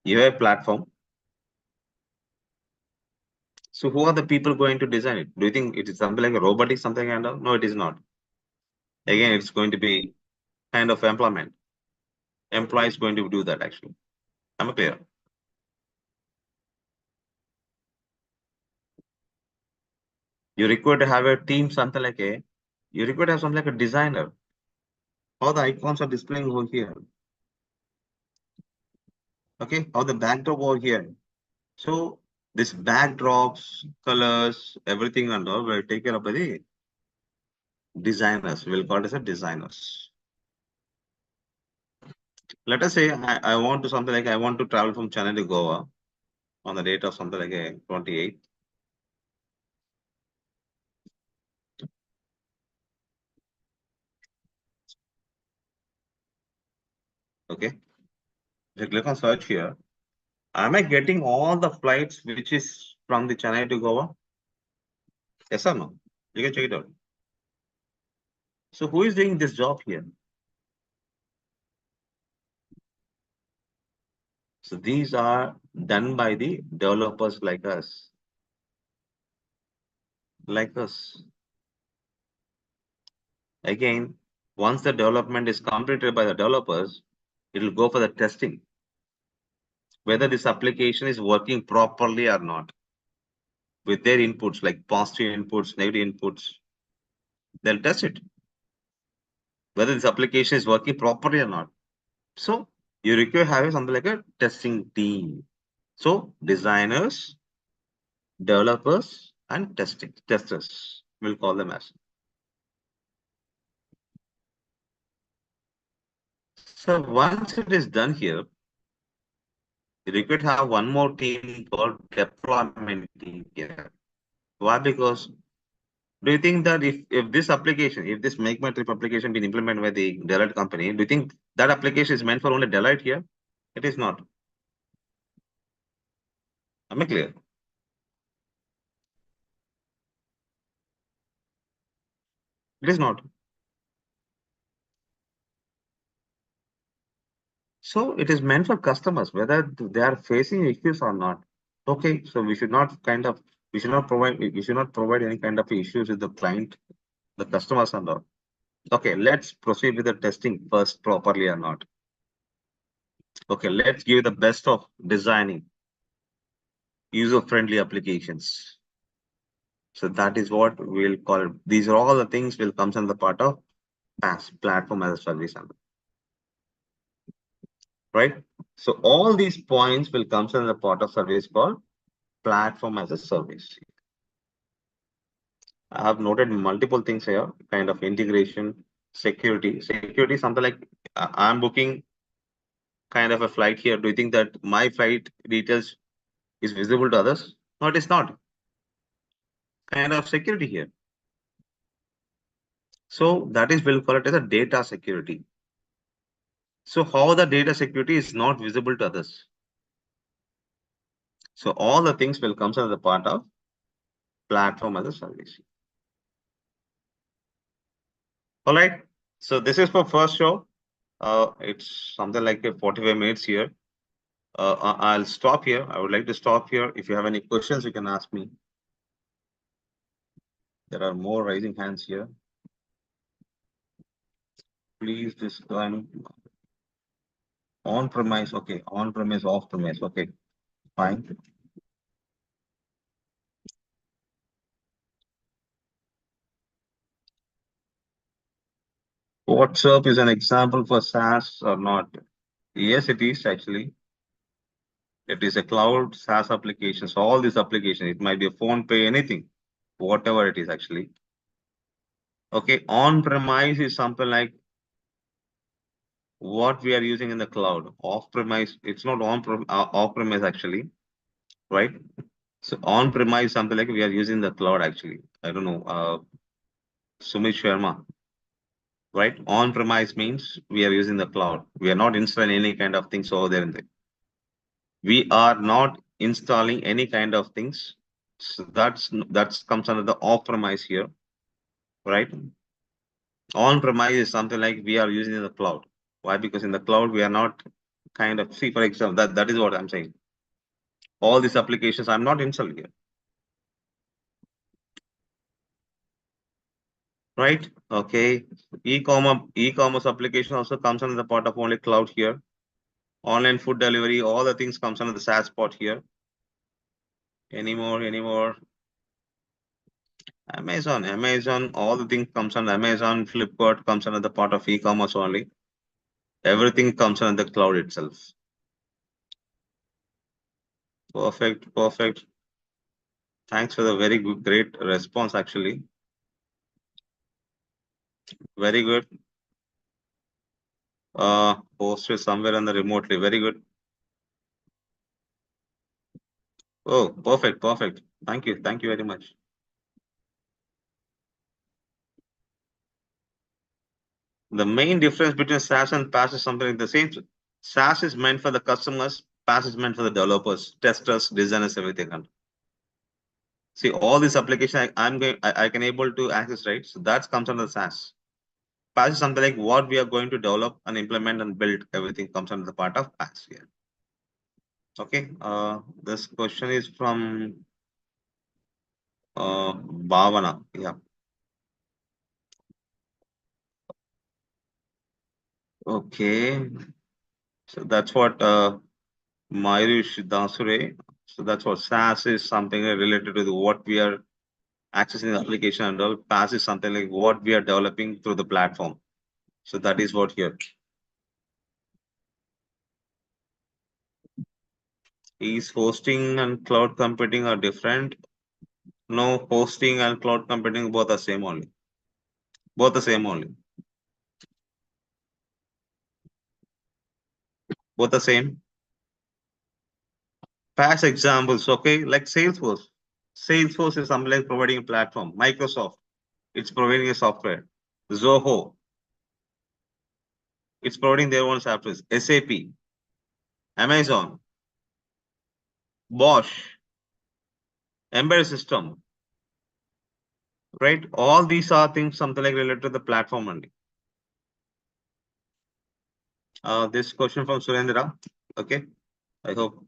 You have a platform. So who are the people going to design it? Do you think it is something like a robotic something kind of? No, it is not. Again, it's going to be kind of employment. Employees going to do that actually. I'm clear. You require to have a team, something like a, you require to have something like a designer. How the icons are displaying over here. Okay, how the backdrop over here. So this backdrops, colors, everything and all will take care of by the designers. We'll call it as a designers. Let us say I want to something like I want to travel from Chennai to Goa on the date of something like a 28th. Okay. If you click on search here, am I getting all the flights which is from the Chennai to Goa? Yes or no? You can check it out. So who is doing this job here? So these are done by the developers like us. Like us. Again, once the development is completed by the developers, it will go for the testing. Whether this application is working properly or not. With their inputs like positive inputs, negative inputs, they'll test it. Whether this application is working properly or not. So you require having something like a testing team. So designers, developers, and testers, we'll call them as. So once it is done here, you require to have one more team called deployment team here. Why? Because do you think that if this application, if this Make My Trip application been implemented by the Deloitte company, do you think that application is meant for only Deloitte here? It is not. Am I clear? It is not. So it is meant for customers, whether they are facing issues or not. Okay, so we should not provide any kind of issues with the client, the customers and all. Okay, let's proceed with the testing first properly or not. Okay, let's give the best of designing user-friendly applications. So that is what we'll call it. These are all the things will come in the part of PaaS, platform as a service, right? So all these points will come in the part of service called platform as a service. I have noted multiple things here, kind of integration, security, something like I'm booking kind of a flight here. Do you think that my flight details is visible to others? No, it is not. Kind of security here. So that is we'll call it as a data security. So how the data security is not visible to others. So all the things will come as a part of platform as a service. All right. So this is for first show. It's something like a 45 minutes here. I'll stop here. I would like to stop here. If you have any questions, you can ask me. There are more raising hands here. Please disclaim on premise. Okay, on premise, off premise. Okay, fine. WhatsApp is an example for SaaS or not? Yes, it is actually. It is a cloud SaaS application. So all these applications, it might be a phone pay, anything, whatever it is actually. Okay, on premise is something like what we are using in the cloud. Off-premise, it's not off-premise actually, right? So on-premise something like we are using the cloud actually. I don't know, Sumit Sharma, right? On-premise means we are using the cloud. We are not installing any kind of things over there. We are not installing any kind of things. So that's comes under the off-premise here, right? On-premise is something like we are using in the cloud. Why? Because in the cloud we are not kind of see, for example, that is what I'm saying. All these applications I'm not installing here. Right? Okay. E-commerce application also comes under the part of only cloud here. Online food delivery, all the things comes under the SaaS part here. Any more? Amazon, all the things comes under Amazon, Flipkart comes under the part of e-commerce only. Everything comes under the cloud itself. Perfect. Thanks for the very good, great response actually. Very good. Posted somewhere on the remotely. Very good. Oh, perfect. Thank you very much. The main difference between SaaS and PaaS is something like the same. SaaS is meant for the customers, PaaS is meant for the developers, testers, designers, everything. See, all these applications I can able to access, right? So that comes under the SaaS. PaaS is something like what we are going to develop and implement and build. Everything comes under the part of PaaS here. Okay. This question is from Bhavana. Yeah. Okay. So that's what Mayurish Dasure. So that's what SaaS is something related to what we are accessing the application and all. PaaS is something like what we are developing through the platform. So that is what here. Is hosting and cloud computing are different? No, hosting and cloud computing both are same only. Both the same only. Both the same. PaaS examples, okay, like Salesforce. Salesforce is something like providing a platform. Microsoft, it's providing a software. Zoho, it's providing their own software. SAP, Amazon, Bosch, embedded system, right? All these are things something like related to the platform only. This question from Surendra. Okay, I hope.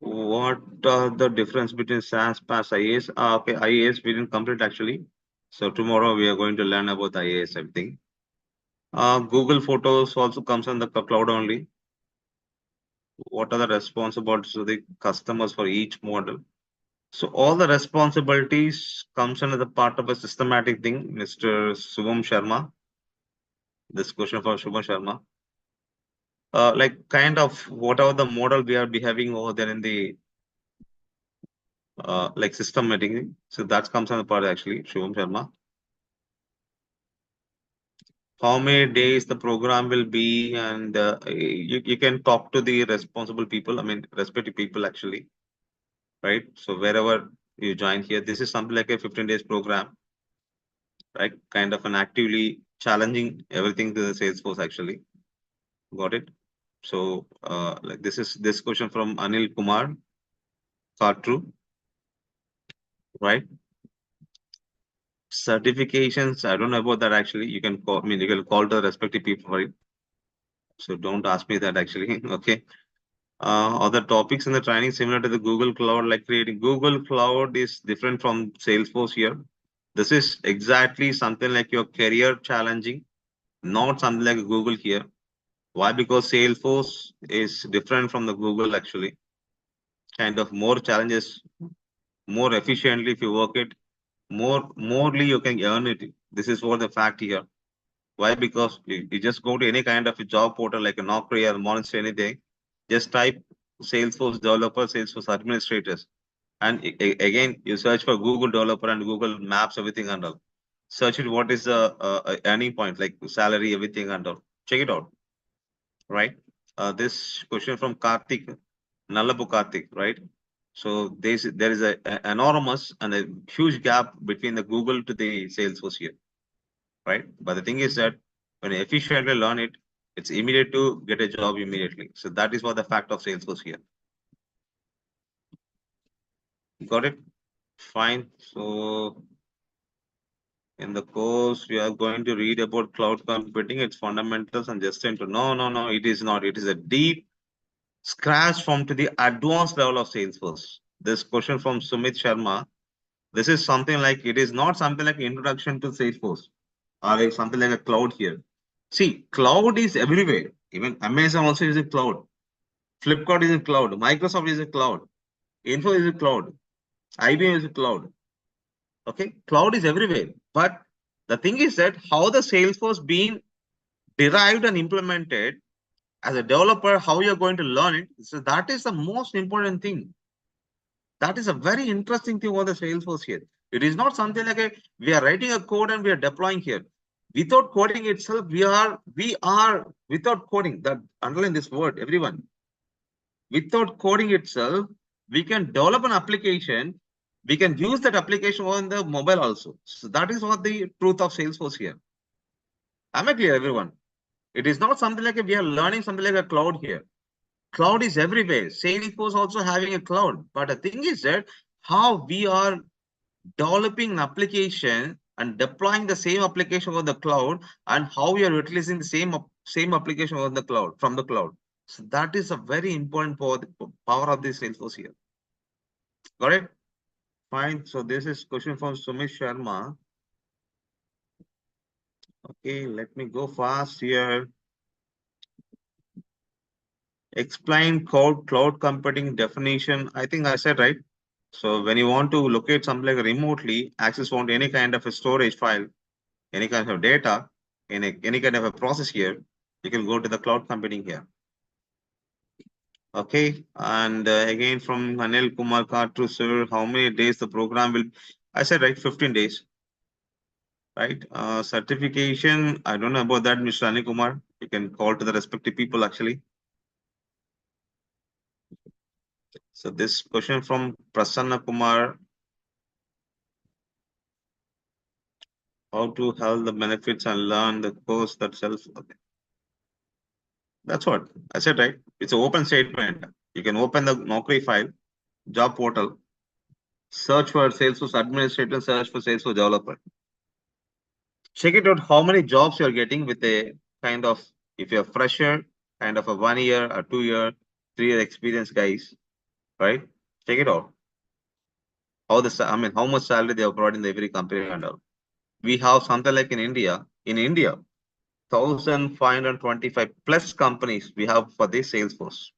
What are the difference between SaaS, PaaS, IaaS? Okay, IaaS we didn't complete actually. So tomorrow we are going to learn about IaaS everything. Google Photos also comes on the cloud only. What are the responsibilities of the customers for each model? So all the responsibilities comes under the part of a systematic thing, Mr. Subham Sharma. This question for Subham Sharma. Like kind of whatever the model we are behaving over there in the like systematic. So that comes on the part actually, Subham Sharma. How many days the program will be, and you can talk to the responsible people, I mean respective people actually, right? So wherever you join here, this is something like a 15 days program, right? Kind of an actively challenging everything to the Salesforce actually. Got it? So like this question from Anil Kumar Katru, right? Certifications, I don't know about that actually. You can call, I mean, you can call the respective people for it. So don't ask me that actually. Okay. Other topics in the training similar to the Google Cloud, like creating Google Cloud is different from Salesforce here. This is exactly something like your career challenging, not something like Google here. Why? Because Salesforce is different from the Google actually. Kind of more challenges, more efficiently if you work it, morely you can earn it. This is what the fact here. Why? Because you just go to any kind of a job portal like a Naukri or Monster, anything. Just type Salesforce developer, Salesforce administrators. And again, you search for Google developer and Google Maps, everything and all. Search it. What is the earning point, like salary, everything, and all. Check it out. Right. This question from Karthik, Nallapu Karthik. Right. So there is a enormous and a huge gap between the Google to the Salesforce here. Right. But the thing is that when you efficiently learn it, it's immediate to get a job immediately. So that is what the fact of Salesforce here. Got it? Fine. So in the course, we are going to read about cloud computing, its fundamentals, and just into no, it is not. It is a deep scratch from to the advanced level of Salesforce. This question from Sumit Sharma. This is something like, it is not something like introduction to Salesforce or like something like a cloud here. See, cloud is everywhere. Even Amazon also is a cloud. Flipkart is a cloud. Microsoft is a cloud. Info is a cloud. IBM is a cloud. Okay, cloud is everywhere. But the thing is that how the Salesforce being derived and implemented as a developer, how you're going to learn it. So that is the most important thing. That is a very interesting thing about the Salesforce here. It is not something like we are writing a code and we are deploying here. Without coding itself, we are without coding. That underline this word, everyone. Without coding itself, we can develop an application. We can use that application on the mobile also. So that is what the truth of Salesforce here. Am I clear, everyone? It is not something like we are learning something like a cloud here. Cloud is everywhere. Salesforce also having a cloud. But the thing is that how we are developing an application and deploying the same application on the cloud, and how we are utilizing the same application on the cloud from the cloud. So that is a very important power of the Salesforce here. Got it? Fine. So this is question from Sumit Sharma. Okay, let me go fast here. Explain cloud computing definition. I think I said right. So when you want to locate something like remotely, access on any kind of a storage file, any kind of data, any kind of a process here, you can go to the cloud computing here. Okay, and again from Anil Kumar Katu, sir, how many days the program will? I said right, 15 days. Right, certification. I don't know about that, Mr. Anil Kumar. You can call to the respective people actually. So this question from Prasanna Kumar. How to have the benefits and learn the course that sells. Okay. That's what I said, right? It's an open statement. You can open the Naukri file, job portal, search for Salesforce administrator, search for Salesforce developer. Check it out how many jobs you're getting with a kind of, if you're fresher, kind of a 1 year or 2 year, 3 year experience guys, right? Check it out. How how much salary they are providing in every company and all. We have something like in India, 1,525 plus companies we have for this Salesforce.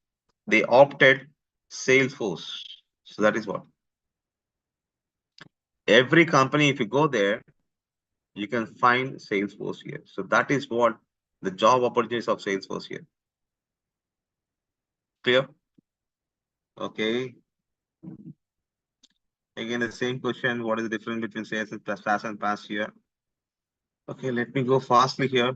They opted Salesforce. So that is what. Every company, if you go there, you can find Salesforce here. So that is what the job opportunities of Salesforce here. Clear? Okay. Again, the same question. What is the difference between SaaS and PaaS here? Okay, let me go fastly here.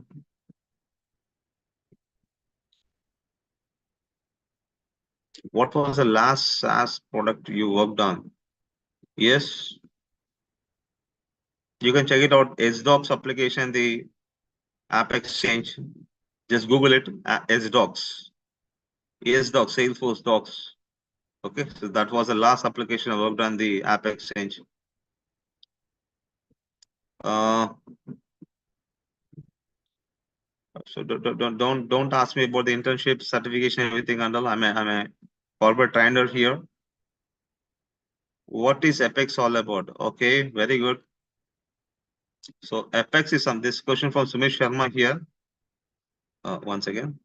What was the last SaaS product you worked on? Yes. You can check it out. SDocs application, the App Exchange. Just Google it. SDocs. SDocs, Salesforce Docs. Okay, so that was the last application I worked on the App Exchange. So don't ask me about the internship certification, everything and all. I'm a corporate trainer here. What is Apex all about? Okay, very good. So Apex is on this question from Sumit Sharma here. Once again.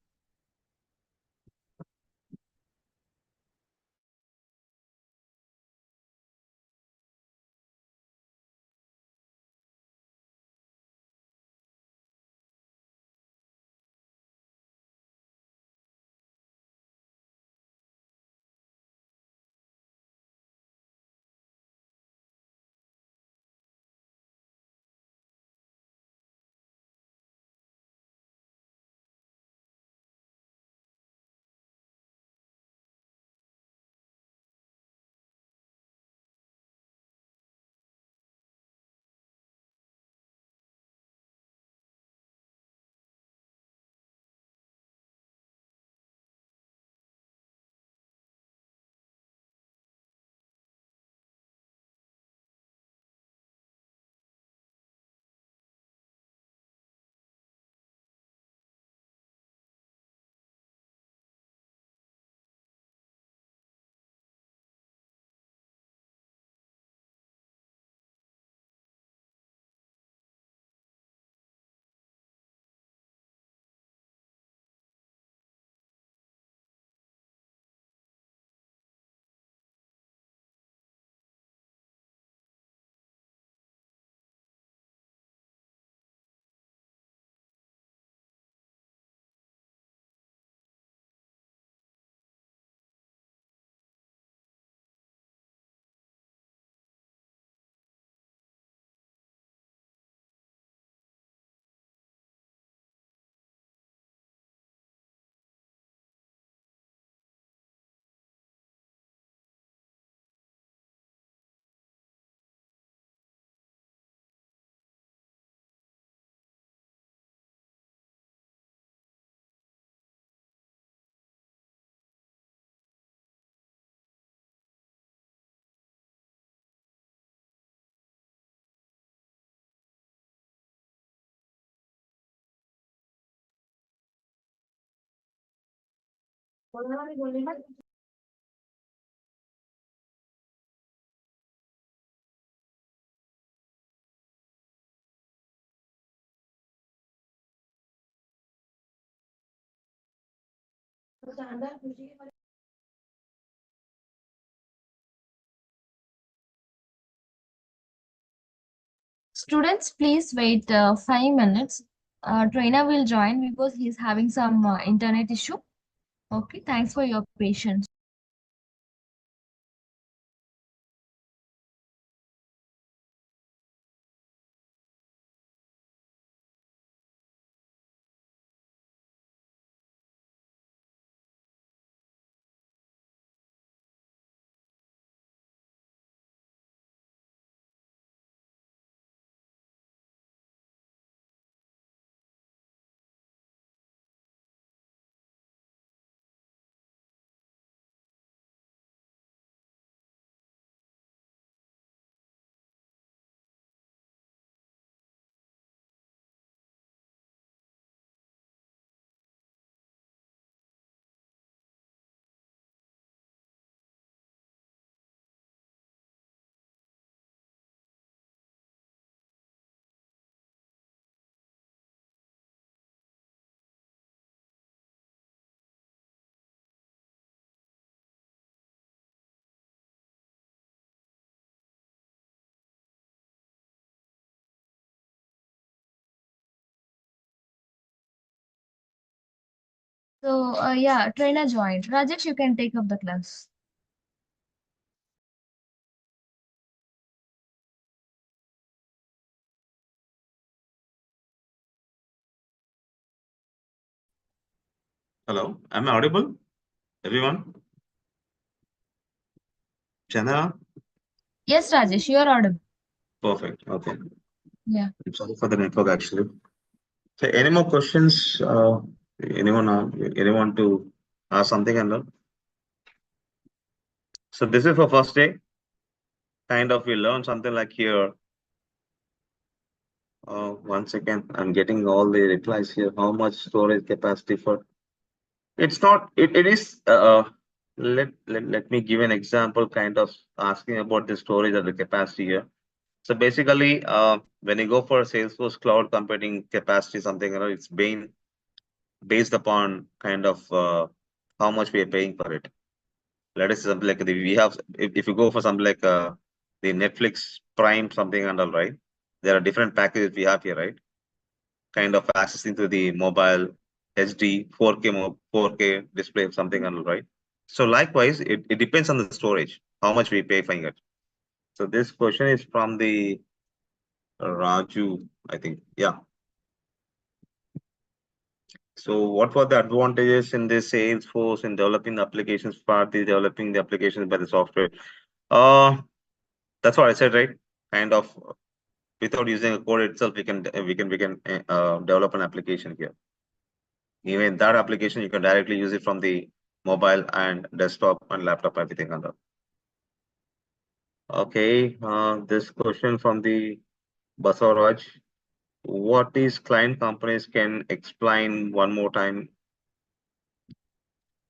Students, please wait 5 minutes. Trainer will join because he's having some internet issue. Okay, thanks for your patience. So, yeah, trainer joined. Rajesh, you can take up the class. Hello, am I audible? Everyone? Chandra? Yes, Rajesh, you are audible. Perfect. Okay. Yeah. I'm sorry for the network actually. So any more questions? Anyone anyone to ask something and learn? So this is for first day. Kind of we learn something like here. Once again, I'm getting all the replies here. How much storage capacity for? It's not. It is. Let me give an example. Kind of asking about the storage or the capacity here. So basically, when you go for Salesforce cloud computing capacity, something, it's being based upon kind of how much we are paying for it. Let us say something like we have, if you go for something like the Netflix Prime something and all, right? There are different packages we have here, right? Kind of accessing to the mobile HD 4K display something and all, right? So likewise, it depends on the storage, how much we pay for it. So this question is from the Raju, I think. Yeah. So what were the advantages in this Salesforce in developing the applications part, developing the applications by the software? That's what I said, right? Kind of without using a code itself, we can develop an application here. Even that application, you can directly use it from the mobile and desktop and laptop, everything on that. Okay, this question from the Basawaraj. What is client companies can explain one more time?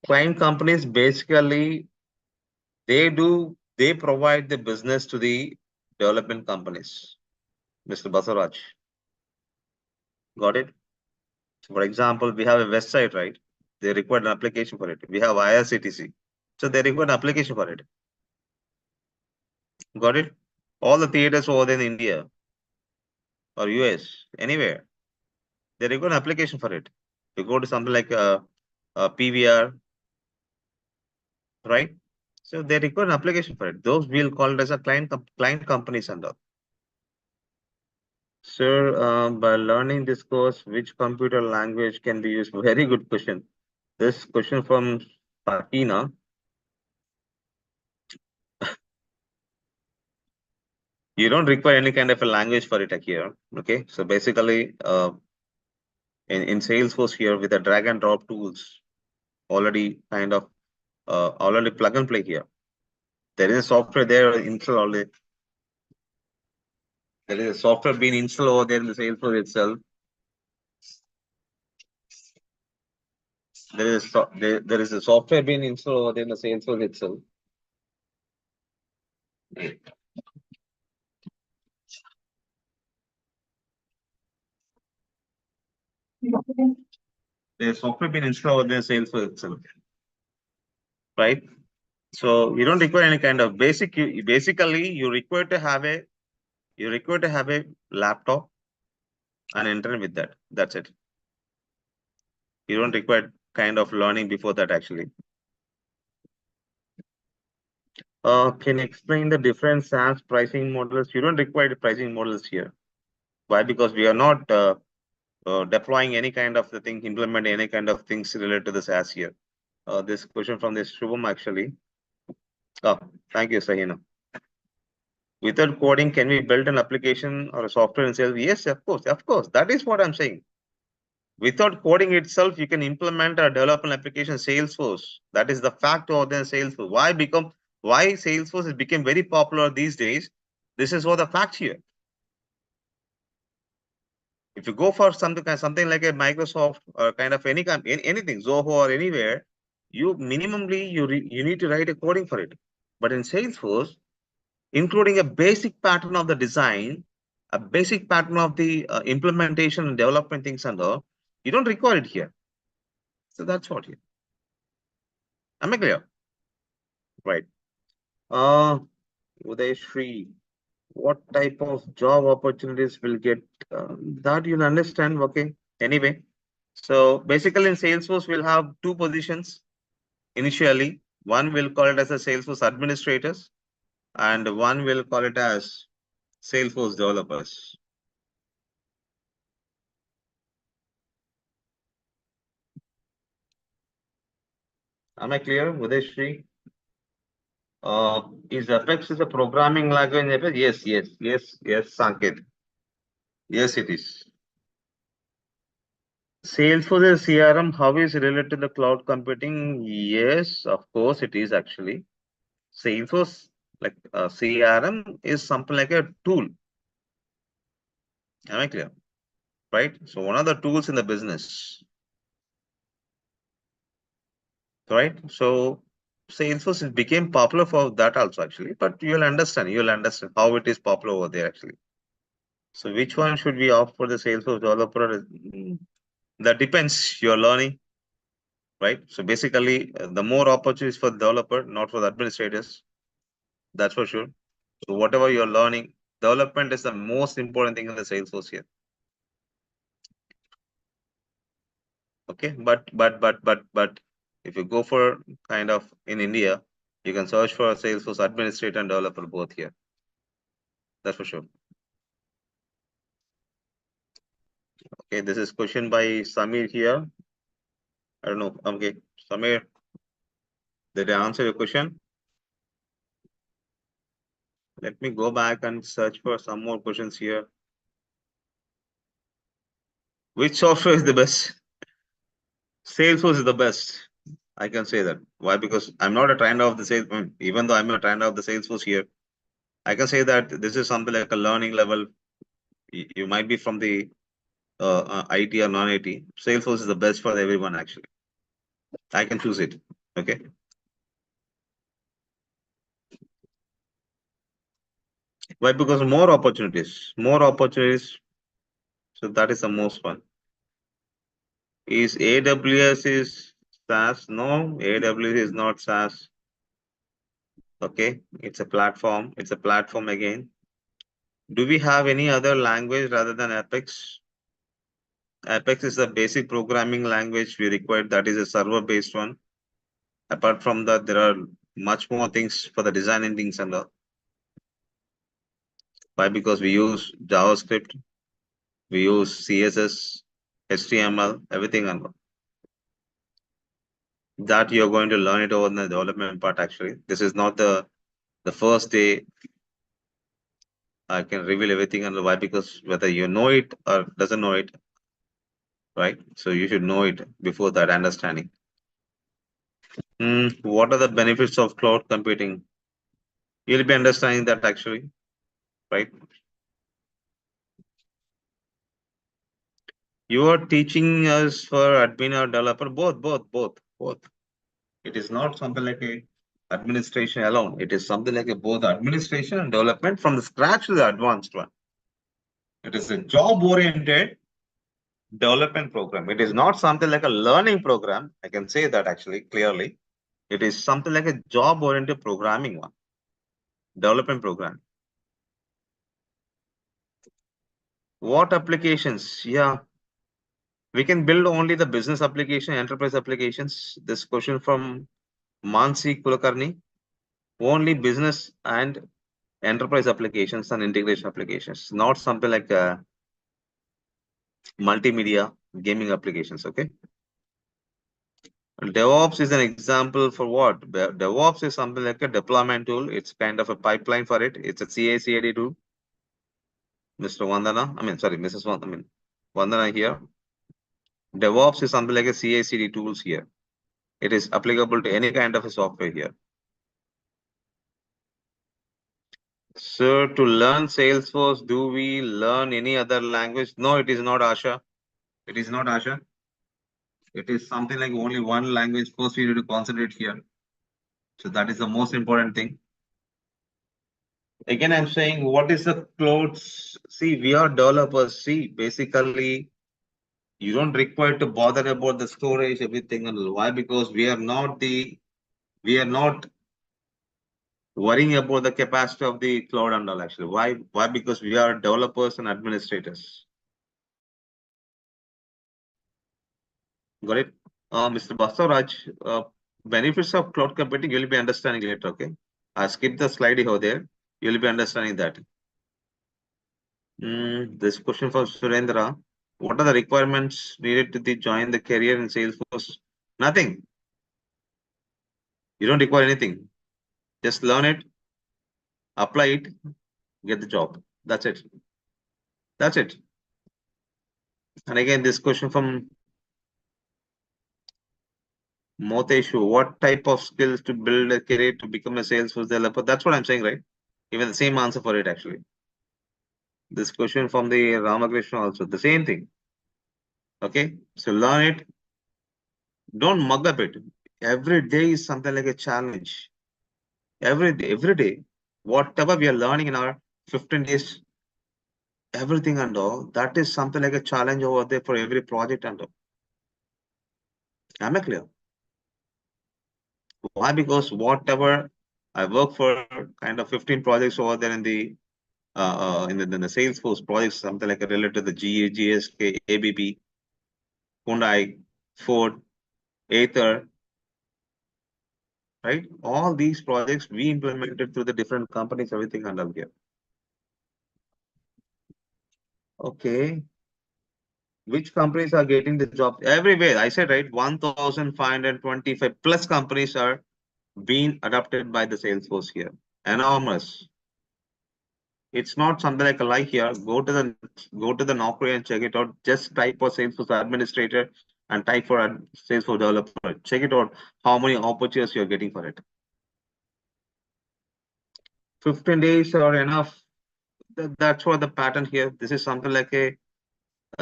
Client companies basically they provide the business to the development companies. Mr. Basaraj. Got it? So for example, we have a website, right? They require an application for it. We have IRCTC. So they require an application for it. Got it? All the theaters over there in India or US, anywhere, they require an application for it. You go to something like a PVR, right? So they require an application for it. Those we'll call it as a client companies and all. Sir, by learning this course, which computer language can be used? Very good question. This question from Sakina. You don't require any kind of a language for it here. Okay, so basically, in Salesforce here with the drag and drop tools, already kind of already plug and play here. There is a software there installed already. There is a software being installed over there in the Salesforce itself. there is a software being installed over there in the Salesforce itself. There's software being installed over there in Salesforce itself, right? So you don't require any kind of basic. Basically, you require to have a laptop and internet with that. That's it. You don't require kind of learning before that actually. Can you explain the different SaaS pricing models? You don't require the pricing models here. Why? Because we are not deploying any kind of the thing, implementing any kind of things related to the SaaS here. This question from this Shubham actually. Oh, thank you, Sahina. Without coding, can we build an application or a software in sales? Yes, of course, of course. That is what I'm saying. Without coding itself, you can implement or develop an application. Salesforce. That is the fact of the Salesforce. Why Salesforce has become very popular these days? This is what the fact here. If you go for something like a Microsoft or kind of anything, Zoho or anywhere, you minimally you need to write a coding for it. But in Salesforce, including a basic pattern of the design, a basic pattern of the implementation and development things and all, you don't require it here. So that's what here. Am I clear? Right. Uday Shri, what type of job opportunities will get that you'll understand? Okay. Anyway, so basically in Salesforce, we'll have two positions initially. One will call it as a Salesforce administrators, and one will call it as Salesforce developers. Am I clear, Udeshri? Is Apex is a programming language? Yes, Sanket. Yes, it is. Salesforce is CRM. How is it related to the cloud computing? Yes, of course it is actually. Salesforce, like CRM, is something like a tool. Am I clear? Right. So one of the tools in the business. Right. So Salesforce became popular for that also actually, but you'll understand how it is popular over there actually. So which one should we opt for the Salesforce developer? That depends. You're learning, right? So basically, the more opportunities for the developer, not for the administrators. That's for sure. So whatever you're learning, development is the most important thing in the Salesforce here. Okay, but if you go for kind of in India, you can search for a Salesforce administrator and developer both here. That's for sure. Okay, this is question by Samir here. I don't know. Okay, Samir, did I answer your question? Let me go back and search for some more questions here. Which software is the best? Salesforce is the best. I can say that. Why? Because I'm not a trainer of the sales. Even though I'm a trainer of the Salesforce here, I can say that this is something like a learning level. You might be from the IT or non-IT. Salesforce is the best for everyone actually. I can choose it. Okay. Why? Because more opportunities. So that is the most one. Is AWS is SaaS? No, AWS is not SaaS. Okay, it's a platform. It's a platform again. Do we have any other language rather than Apex? Apex is the basic programming language we require. That is a server-based one. Apart from that, there are much more things for the designing things and all. Why? Because we use JavaScript, we use CSS, HTML, everything and all. That you're going to learn it over the development part actually. This is not the first day I can reveal everything and why, because whether you know it or doesn't know it, right? So you should know it before that understanding. What are the benefits of cloud computing? You'll be understanding that actually, right? You are teaching us for admin or developer, both. It is not something like a administration alone. It is something like a both administration and development from the scratch to the advanced one. It is a job-oriented development program. It is not something like a learning program. I can say that actually clearly. It is something like a job-oriented programming one, development program. What applications? Yeah, we can build only the business application, enterprise applications. This question from Mansi Kulakarni. Only business and enterprise applications and integration applications, not something like multimedia gaming applications. Okay. DevOps is an example for what? DevOps is something like a deployment tool. It's kind of a pipeline for it. It's a CI/CD tool. Mr. Vandana, Mrs. Vandana here. DevOps is something like a CI/CD tools here. It is applicable to any kind of a software here. So to learn Salesforce, do we learn any other language? No, it is not, Asha. It is not, Asha. It is something like only one language. First, we need to concentrate here. So that is the most important thing. Again, I'm saying, what is the clothes? See, we are developers. See, basically, you don't require to bother about the storage, everything. And why? Because we are not worrying about the capacity of the cloud and all. Actually, why? Why? Because we are developers and administrators. Got it? Mr. Basavaraj, benefits of cloud computing, you'll be understanding later, okay? I skip the slide over there. You'll be understanding that. This question for Surendra. What are the requirements needed to join the career in Salesforce? Nothing. You don't require anything. Just learn it, apply it, get the job. That's it. That's it. And again, this question from Moteshu, what type of skills to build a career to become a Salesforce developer? That's what I'm saying, right? Even the same answer for it, actually. This question from the Ramakrishna also, the same thing. Okay, so learn it. Don't mug up it. Every day is something like a challenge. Every day, whatever we are learning in our 15 days, everything and all, that is something like a challenge over there for every project and all. Am I clear? Why? Because whatever I work for kind of 15 projects over there in the Salesforce projects, something like related to the GE, GSK, ABB, Hyundai, Ford, Aether, right? All these projects we implemented through the different companies, everything under here. Okay. Which companies are getting the job? Everywhere. I said, right, 1,525 plus companies are being adopted by the Salesforce here. Enormous. It's not something like a lie here. Go to the Naukri and check it out. Just type for Salesforce administrator and type for Salesforce developer. Check it out. How many opportunities you're getting for it? 15 days are enough. That's what the pattern here. This is something like a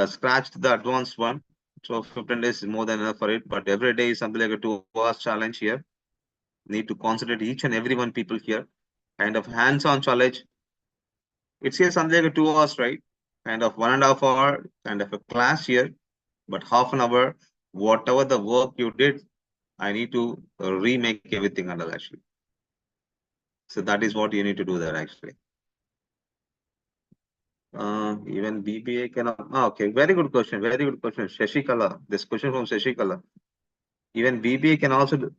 scratch the advanced one. So 15 days is more than enough for it. But every day is something like a 2 hours challenge here. Need to concentrate each and every one people here. Kind of hands-on challenge. It's here something like a 2 hours, right? Kind of 1.5 hour, kind of a class here. But half an hour, whatever the work you did, I need to remake everything under actually. So that is what you need to do there actually. Even BBA cannot. Okay, very good question. Very good question. Shashikala. This question from Shashikala. Even BBA can also do.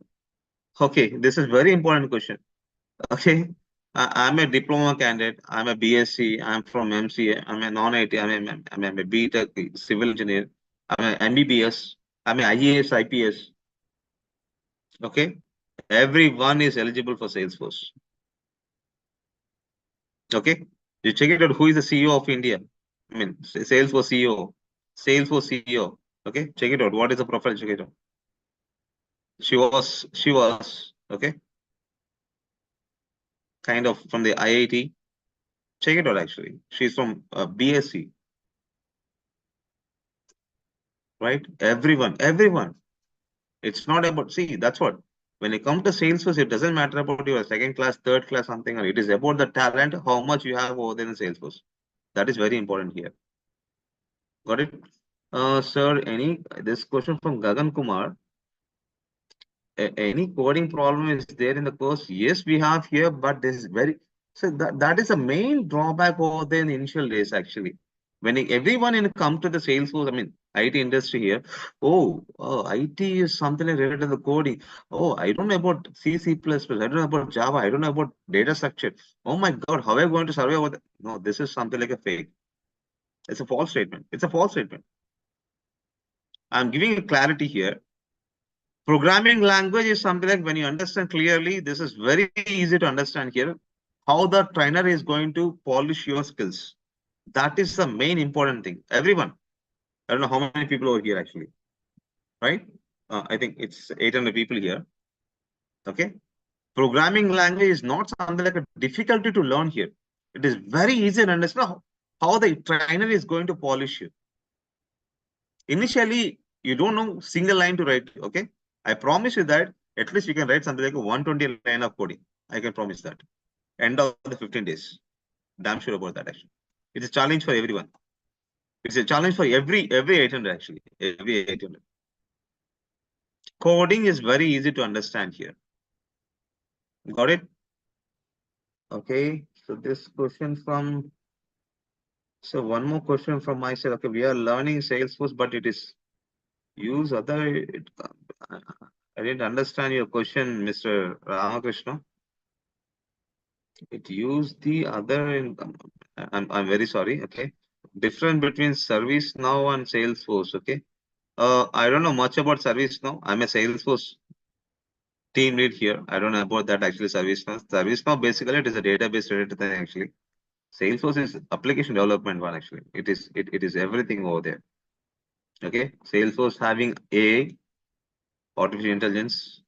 Okay, this is very important question. Okay, I'm a diploma candidate. I'm a BSc. I'm from MCA. I'm a non-IT. I'm a BTech civil engineer. I'm an MBBS. I'm an IAS, IPS. Okay, everyone is eligible for Salesforce. Okay, you check it out. Who is the CEO of India? I mean, Salesforce CEO. Salesforce CEO. Okay, check it out. What is the profile? Check it out. She was okay. Kind of from the IIT. Check it out. Actually, she's from BSc. right? Everyone. It's not about, see, that's what, when it comes to Salesforce, it doesn't matter about your second class, third class, something, or it is about the talent, how much you have over there in Salesforce. That is very important here. Got it? Sir, this question from Gagan Kumar. Any coding problem is there in the course? Yes, we have here, but this is so that is the main drawback over there in the initial days, actually. When everyone in come to the Salesforce, I mean, IT industry here, IT is something related to the coding. Oh, I don't know about C, C++, I don't know about Java, I don't know about data structure. Oh my God, how are you going to survey over that? No, this is something like a fake. It's a false statement. It's a false statement. I'm giving you clarity here. Programming language is something like when you understand clearly, this is very easy to understand here, how the trainer is going to polish your skills. That is the main important thing. Everyone, I don't know how many people over here actually, right? I think it's 800 people here. Okay. Programming language is not something like a difficulty to learn here. It is very easy to understand how the trainer is going to polish you. Initially, you don't know single line to write. Okay. I promise you that at least you can write something like a 120 line of coding. I can promise that. End of the 15 days. Damn sure about that actually. It's a challenge for everyone. It's a challenge for every 800 actually. Every 800. Coding is very easy to understand here. Got it? Okay. So this question from, so one more question from my side. Okay, we are learning Salesforce, but it is use other. I didn't understand your question, Mr. Ramakrishna. It used the other. I'm very sorry. Okay, difference between ServiceNow and Salesforce. Okay, I don't know much about ServiceNow. I'm a Salesforce team lead here. I don't know about that actually. ServiceNow. ServiceNow basically it is a database related thing actually. Salesforce is application development one actually. It is everything over there. Okay, Salesforce having AI, artificial intelligence.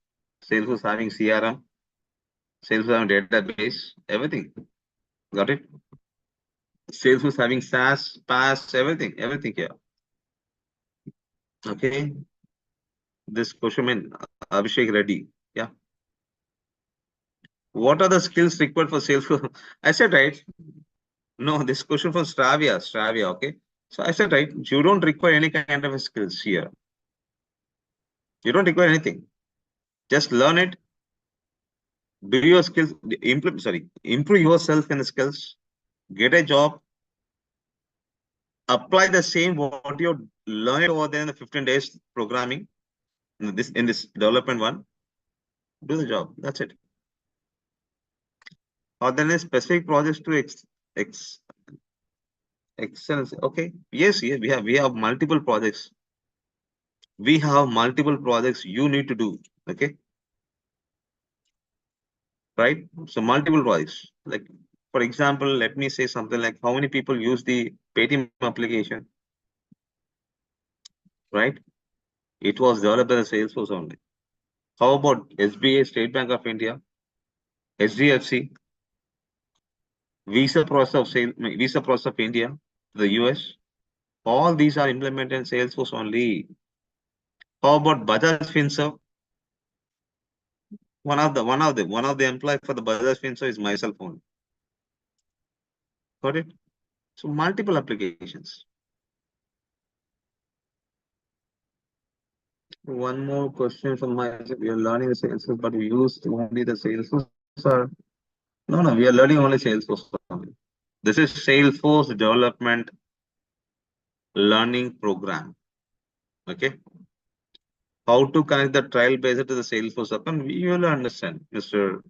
Salesforce having CRM. Salesforce having database. Everything. Got it? Salesforce having SaaS, PaaS, everything here. Okay. This question, Abhishek Reddy. Yeah. What are the skills required for Salesforce? I said right. No, this question from Stravia. Okay. So I said right. You don't require any kind of skills here. You don't require anything. Just learn it. Do your skills. Improve yourself in the skills. Get a job. Apply the same what you learned over there in the 15 days programming. In this development one. Do the job. That's it. Or then a specific projects to excellence. Okay. Yes, we have multiple projects. We have multiple projects you need to do. Okay. Right. So multiple projects. Like for example, let me say something like how many people use the Paytm application. Right. It was developed by the Salesforce only. How about SBA, State Bank of India, HDFC, Visa Process of India, the US. All these are implemented in Salesforce only. How about Bajaj Finserv? One of the employee for the Bajaj Finserv is myself only. Got it? So multiple applications. One more question from myself. We are learning the Salesforce, but we use only the Salesforce. Or no, we are learning only Salesforce only. This is Salesforce development learning program. Okay. How to connect the trial based to the Salesforce account? You will understand, Mr.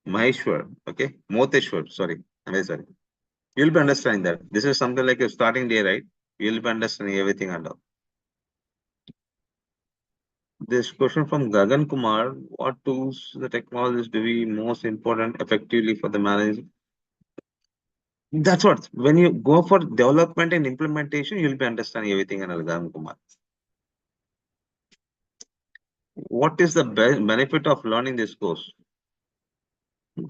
Maheshwar. Okay, Moteshwar. Sorry, I'm very sorry. You'll be understanding that. This is something like a starting day, right? You'll be understanding everything and all. This question from Gagan Kumar: what tools, the technologies do we most important effectively for the management? That's what. When you go for development and implementation, you'll be understanding everything and all, Gagan Kumar. What is the benefit of learning this course?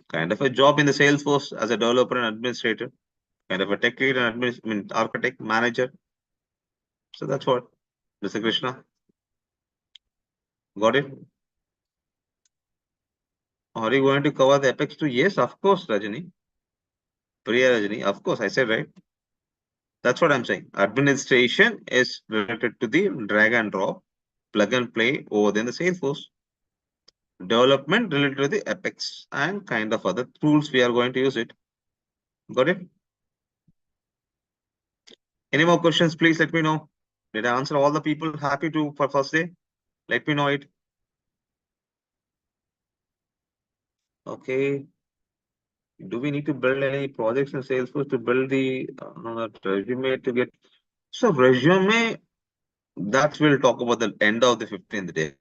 Kind of a job in the Salesforce as a developer and administrator, kind of a tech lead and architect, manager. So that's what, Mr. Krishna. Got it? Are you going to cover the Apex too? Yes, of course, Rajani. Priya Rajani, of course, I said right. That's what I'm saying. Administration is related to the drag and drop, plug and play over in the Salesforce. Development related to the Apex and kind of other tools we are going to use it. Got it? Any more questions, please let me know. Did I answer all the people happy to for first day? Let me know it. Okay. Do we need to build any projects in Salesforce to build the resume to get? So resume, that we'll talk about the end of the 15th day.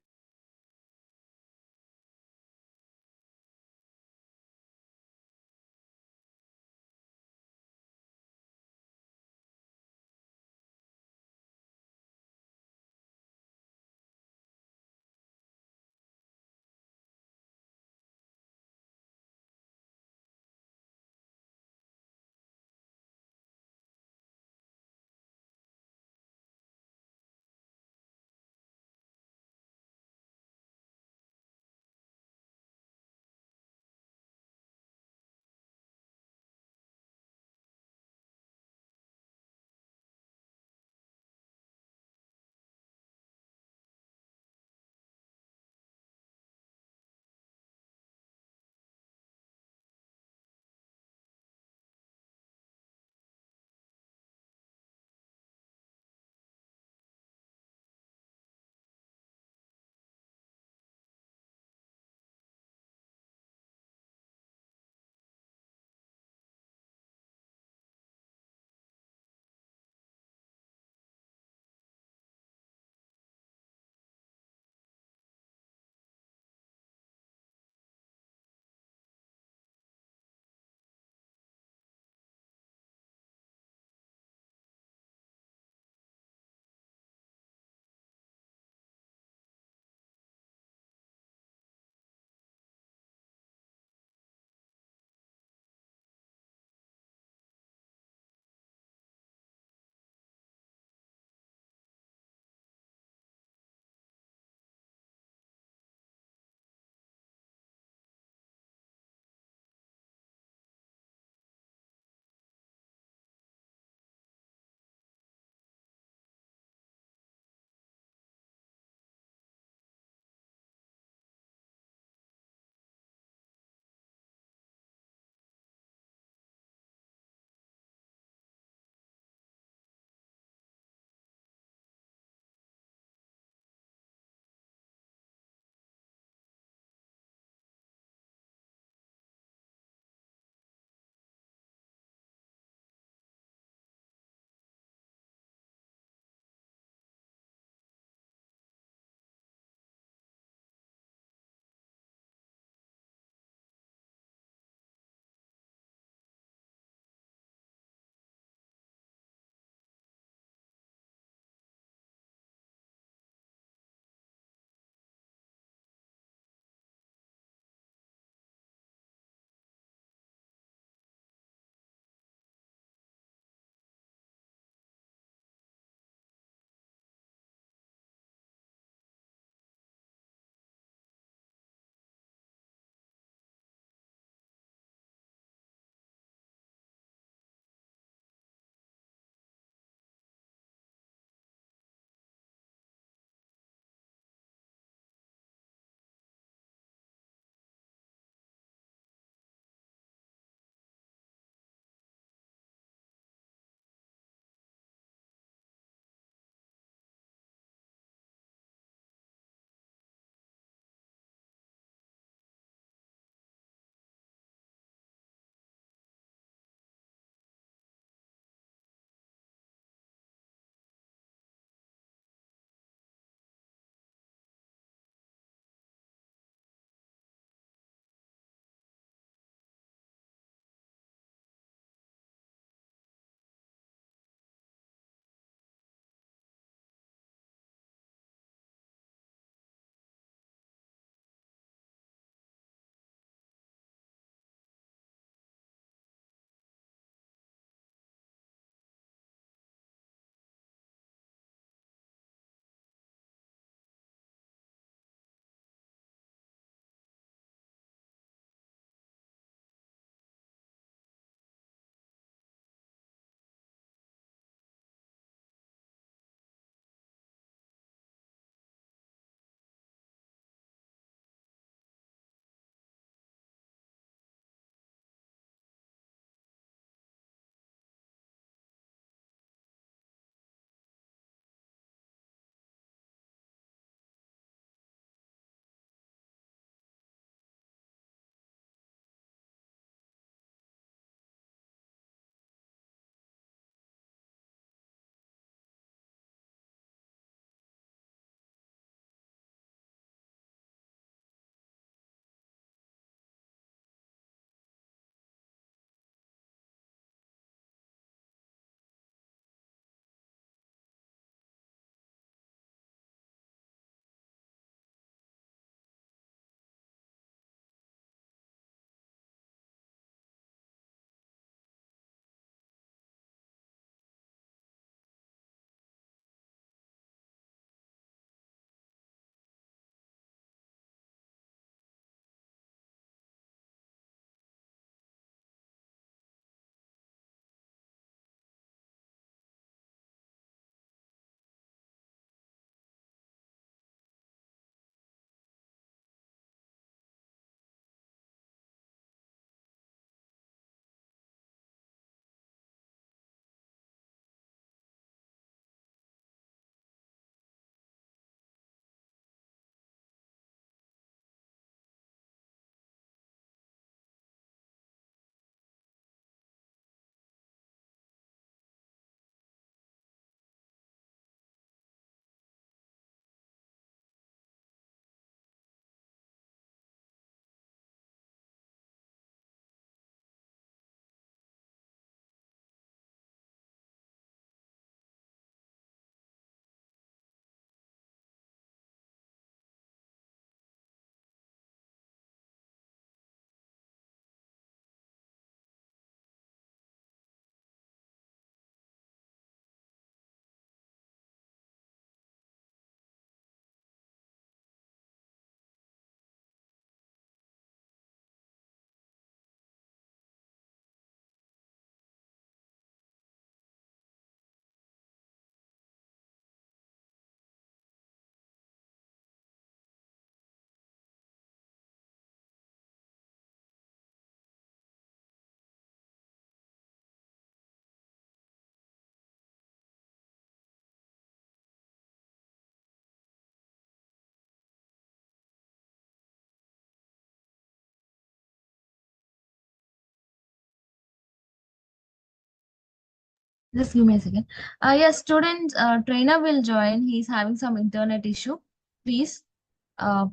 Just give me a second. Yes, students, trainer will join. He's having some internet issue. Please,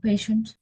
patience.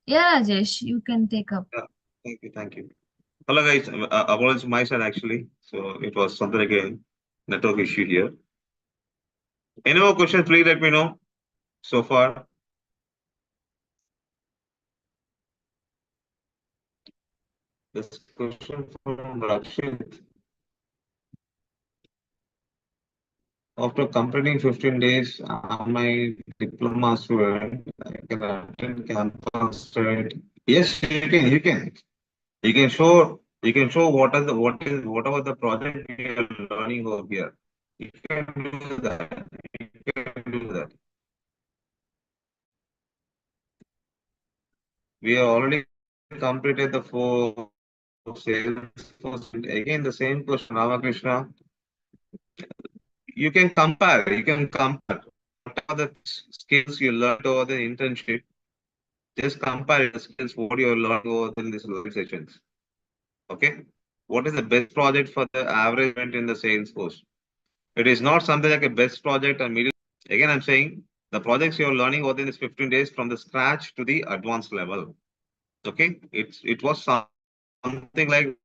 Yeah, Rajesh, you can take up. Yeah, thank you, thank you. Hello guys, apologies my side actually. So it was something like a network issue here. Any more questions, please let me know so far. This question from Rakshit. After completing 15 days, my diploma student, I can attend campus straight. Yes, you can show whatever the project you are learning over here. You can do that. You can do that. We have already completed the 4 Salesforce. Again, the same question, Ramakrishna. You can compare. You can compare. What are the skills you learned over the internship? Just compare the skills what you learned over in these live sessions. Okay. What is the best project for the average student in the Salesforce? It is not something like a best project or middle. Again, I'm saying the projects you're learning within this 15 days from the scratch to the advanced level. Okay, it was something like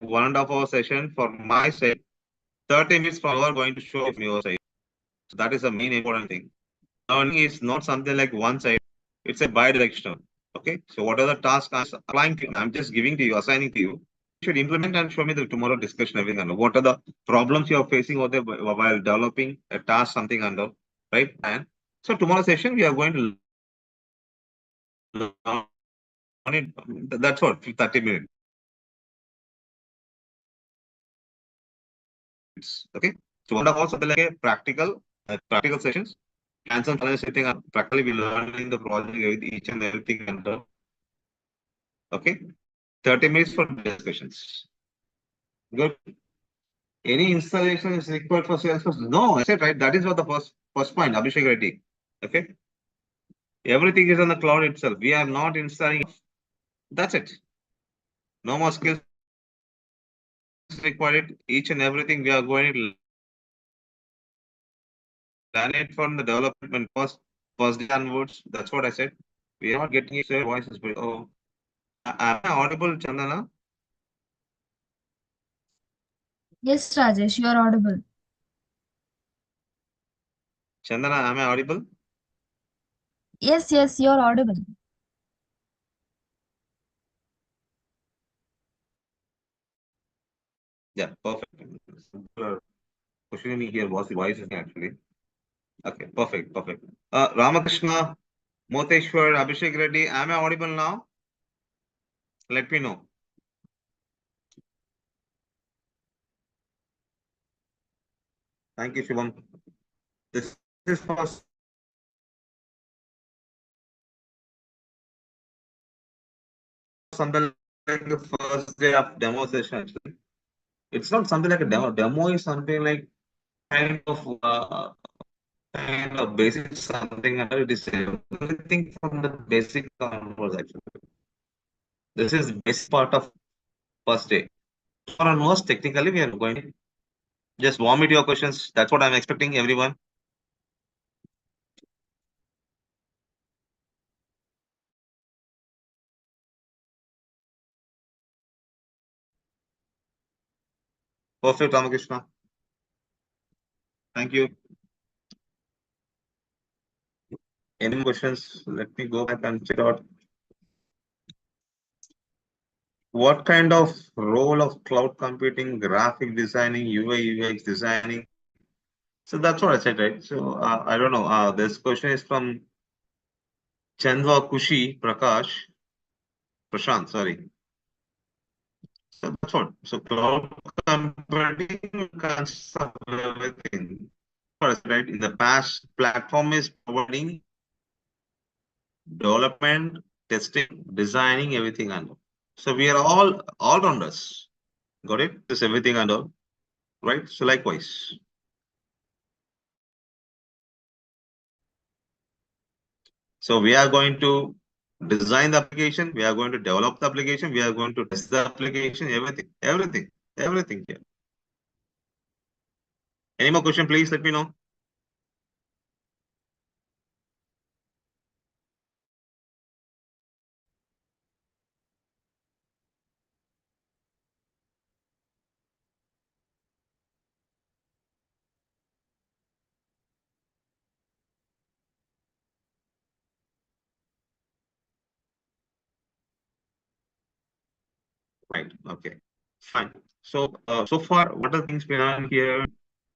1.5 hour session for my side. 30 minutes per hour going to show from your side. So that is the main important thing. Learning is not something like one side. It's a bi-directional. Okay, so what are the tasks I'm applying to? I'm just giving to you, assigning to you. You should implement and show me the tomorrow discussion everything. Under. What are the problems you are facing over there while developing a task something under, right? And so tomorrow session we are going to learn it. That's what 30 minutes. Okay, so one of also like a practical sessions. Hands-on challenge setting up. Practically we learn in the project with each and everything under. Okay, 30 minutes for discussions. Good. Any installation is required for Salesforce? No, I said right. That is what the first point, Abhishek Reddy. Okay. Everything is on the cloud itself. We are not installing. That's it. No more skills required. Each and everything we are going to learn it from the development first day onwards. That's what I said. We are not getting each other voices. But oh, am I audible, Chandana? Yes, Rajesh, you are audible. Chandana, am I audible? Yes, yes, you are audible. Yeah, perfect. Questioning me here was the voice is actually. Okay, perfect. Ramakrishna, Moteshwar, Abhishek Reddy, am I audible now? Let me know. Thank you, Shivam. This is for something like the first day of demo session. Actually, it's not something like a demo. Demo is something like kind of basic something, and it is everything from the basic onwards. Actually, this is basic part of first day. For almost technically, we are going to just vomit your questions. That's what I'm expecting, everyone. Perfect, Ramakrishna. Thank you. Any more questions? Let me go back and check out. What kind of role of cloud computing, graphic designing, UI, UX designing? So that's what I said, right? So I don't know. This question is from Chandwa Kushi Prashant, sorry. So that's what. So cloud computing consists of everything. Right? In the past, platform is providing development, testing, designing, everything and all. So we are all rounders. Got it? This everything and all. Right? So likewise. So we are going to design the application, we are going to develop the application, we are going to test the application, everything here. Any more question, please let me know. Right, okay, fine. So so far, what are things we learned here?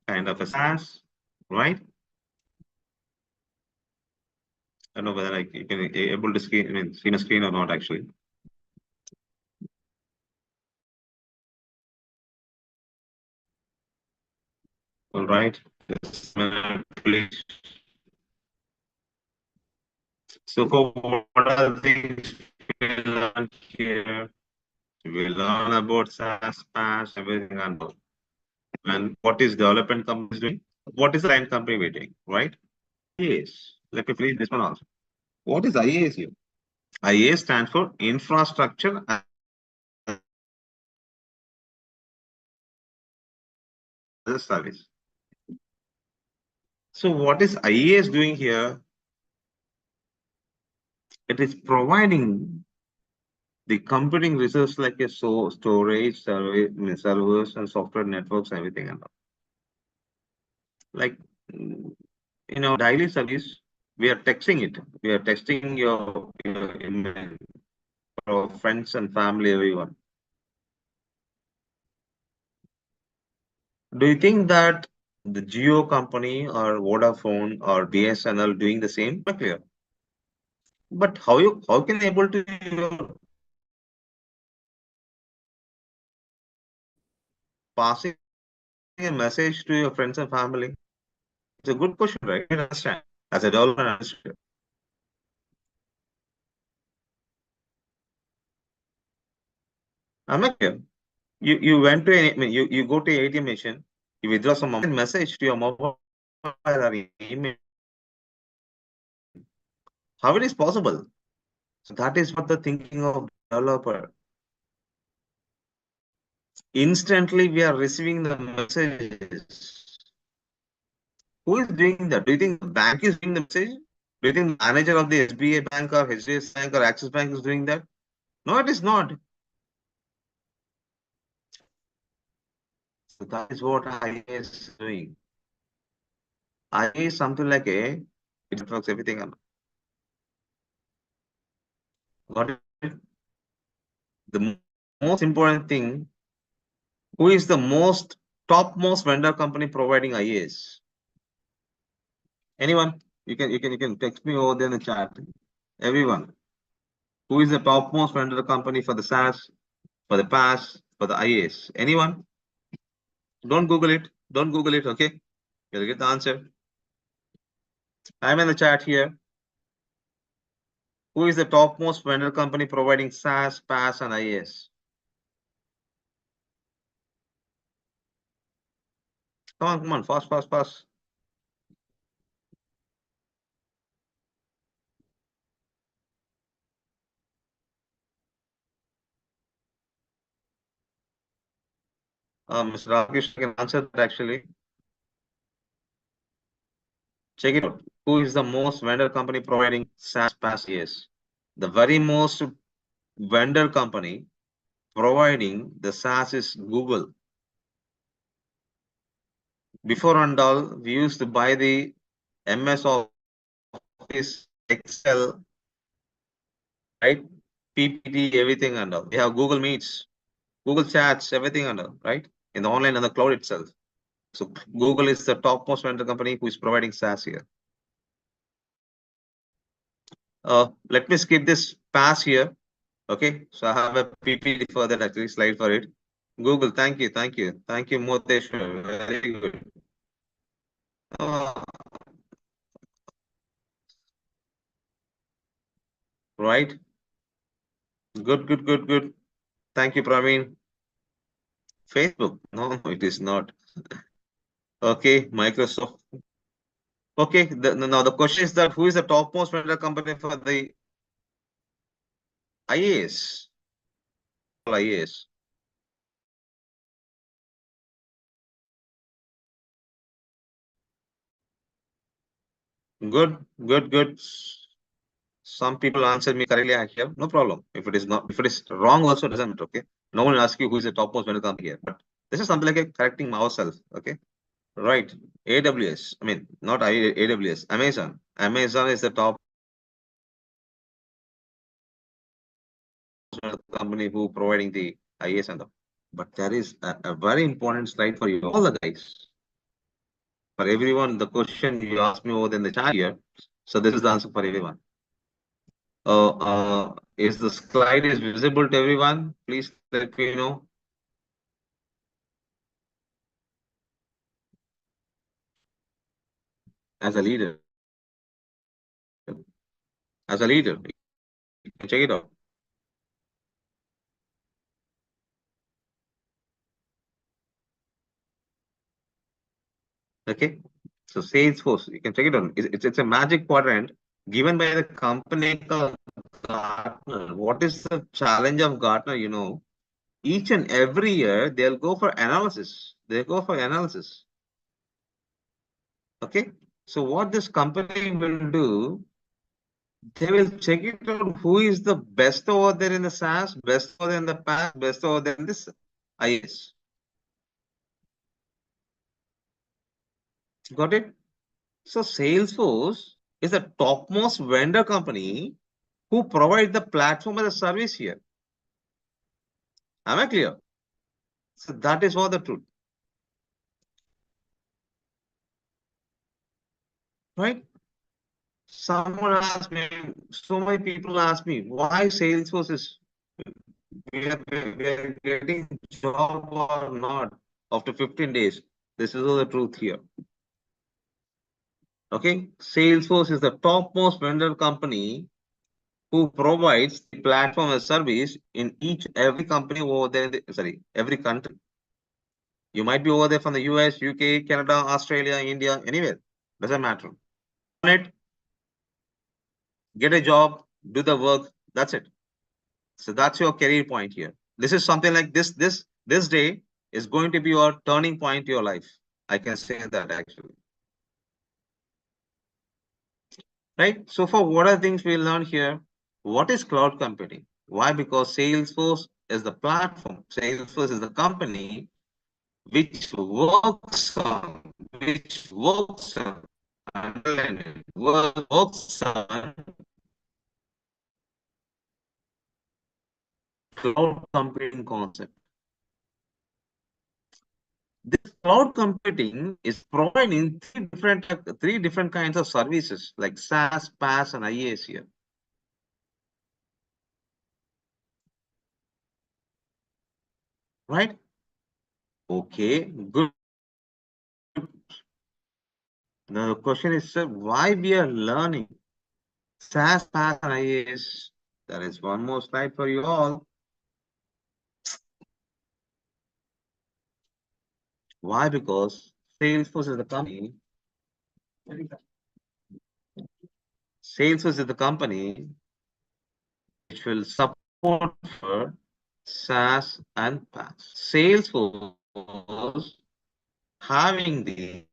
Kind of a SaaS, right? I don't know whether you can able to see, see a screen or not actually. All right. Please. So for what are the things we learned here? We learn about SaaS, PaaS, everything and all. And what is development companies doing? What is the client company waiting, right? IaaS. Let me please this one also. What is IaaS here? IaaS stands for Infrastructure as a Service. So what is IaaS doing here? It is providing the computing resource like a storage, servers, and software networks, everything and all. Like daily service, we are texting it. We are texting your friends and family, everyone. Do you think that the Geo company or Vodafone or BSNL doing the same? Not clear. But how can they able to passing a message to your friends and family? It's a good question, right? I understand. As a developer, I understand. I'm not clear. You went to you go to ATM machine, you withdraw some message to your mobile or email. How it is possible? So that is what the thinking of developer. Instantly we are receiving the messages. Who is doing that? Do you think the bank is doing the message? Do you think the manager of the SBA bank or HDFC bank or Axis Bank is doing that? No, it is not. So that is what IAS is doing. IAS is something like it works everything on. Got it? The most important thing, who is the topmost vendor company providing IAS? Anyone? You can text me over there in the chat. Everyone. Who is the topmost vendor company for the SaaS, for the PaaS, for the IAS? Anyone? Don't Google it. Don't Google it, okay? You'll get the answer. I'm in the chat here. Who is the topmost vendor company providing SaaS, PaaS, and IaaS? Come on, fast, fast, fast. Mr. Rakesh can answer that actually. Check it out. Who is the most vendor company providing SaaS, PaaS, IaaS? The very most vendor company providing the SaaS is Google. Before and all, we used to buy the MS Office, Excel, right? PPT, everything and all. We have Google Meets, Google Chats, everything and all, right? In the online and the cloud itself. So Google is the topmost vendor company who is providing SaaS here. Let me skip this PaaS here. Okay, so I have a PPT for that actually, slide for it. Google, thank you, Moteshwar. Very good. Right. Good. Thank you, Praveen. Facebook? No, it is not. Okay, Microsoft. Okay, now the question is that who is the topmost vendor company for the IAS? IAS. Good. Some people answered me correctly here. No problem. If it is not, if it is wrong, also doesn't matter. Okay. No one will ask you who is the topmost vendor company here. But this is something like a correcting ourselves. Okay. Right. AWS. I mean, not AWS. Amazon. Amazon is the top company who providing the IAS and all. But there is a very important slide for you, all the guys. For everyone, the question you asked me over in the chat here. So this is the answer for everyone. Is the slide is visible to everyone? Please let me know. As a leader, you can check it out. Okay, so Salesforce, you can check it out. It's a magic quadrant given by the company called Gartner. What is the challenge of Gartner? You know, each and every year they'll go for analysis. Okay, so what this company will do, they will check it out who is the best over there in the SaaS, best over there in the PaaS, best over there in this IaaS. Got it? So Salesforce is the topmost vendor company who provide the platform as a service here. Am I clear? So that is what the truth. Right? Someone asked me, so many people ask me, why Salesforce is we are getting job or not after 15 days. This is all the truth here. Okay, Salesforce is the topmost vendor company who provides the platform as service in every company over there. Every country. You might be over there from the US, UK, Canada, Australia, India, anywhere. Doesn't matter. It, get a job, do the work. That's it. So that's your career point here. This is something like this day is going to be your turning point to your life. I can say that actually. Right? So for what are things we learn here? What is cloud computing? Why? Because Salesforce is the platform. Salesforce is the company which works on cloud computing concept. This cloud computing is providing three different kinds of services like SaaS, PaaS, and IaaS here. Right? Okay, good. Now the question is, sir, why we are learning SaaS, PaaS, and IaaS. There is one more slide for you all. Why? Because Salesforce is the company. Salesforce is the company which will support for SaaS and PaaS. Salesforce having the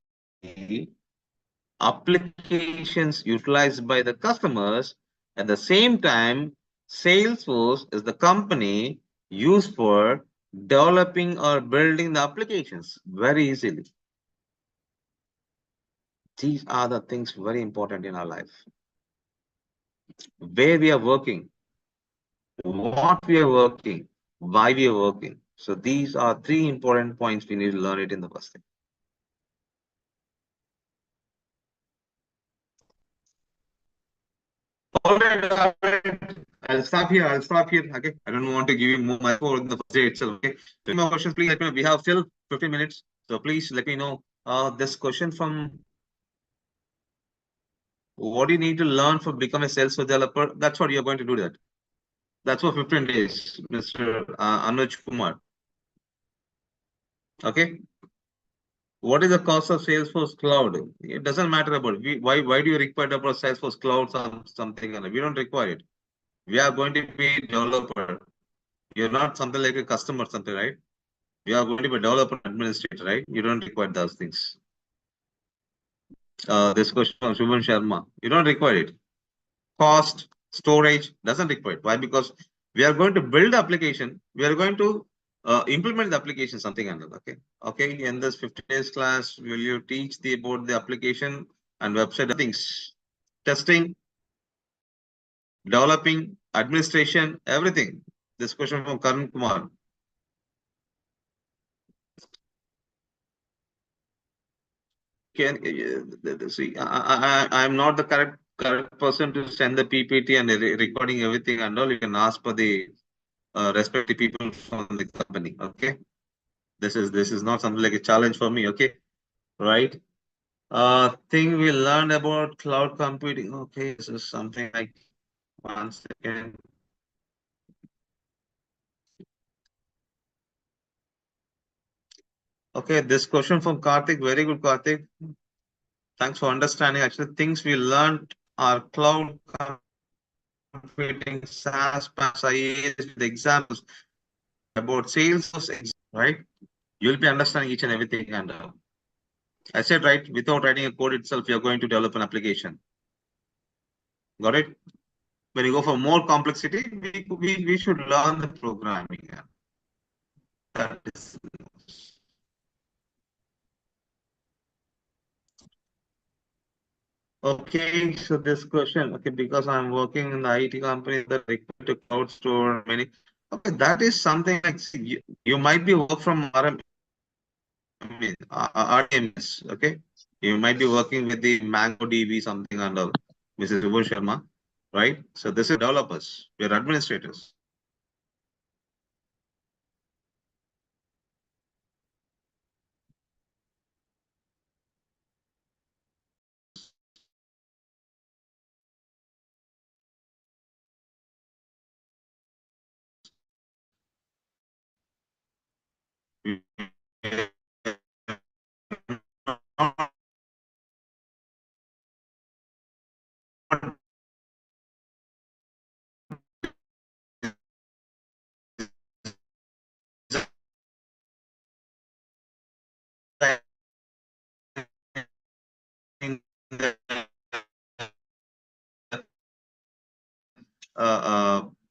applications utilized by the customers. At the same time, Salesforce is the company used for developing or building the applications very easily. These are the things very important in our life. Where we are working, what we are working, why we are working. So these are three important points we need to learn it in the first thing. All right, I'll stop here. Okay, I don't want to give you more my score in the first day itself. Okay, any more questions, please let me know. We have still 15 minutes, so please let me know. This question from what do you need to learn for become a Salesforce developer? That's what you're going to do. That's for 15 days, Mr. Anuj Kumar. Okay. What is the cost of Salesforce Cloud? It doesn't matter about why do you require about Salesforce Cloud or something? We don't require it. We are going to be developer. You're not something like a customer, something, right? You are going to be a developer administrator, right? You don't require those things. This question from Shubham Sharma. You don't require it. Cost, storage doesn't require it. Why? Because we are going to build the application. We are going to implement the application, something another. Okay. Okay. In this 15 days class, will you teach about the application and website things, testing, developing, administration, everything. This question from Karan Kumar. Can see? I'm not the correct person to send the PPT and recording everything and all. You can ask for the respective people from the company. Okay, this is not something like a challenge for me. Okay, right? Thing we learned about cloud computing. Okay, this is something like 1 second. Okay, this question from Karthik. Very good, Karthik. Thanks for understanding. Actually, things we learned are cloud computing, SaaS, PaaS, IaaS, with examples about sales, right? You'll be understanding each and everything. And I said, right, without writing a code itself, you're going to develop an application. Got it? When you go for more complexity, we should learn the programming. That is. Okay, so this question, okay, because I'm working in the IT company that require to cloud store many. Okay, that is something like you might be work from RM, RDMS, okay? You might be working with the MongoDB something and all, Mrs. Subhash Sharma, right? So this is developers, we're administrators.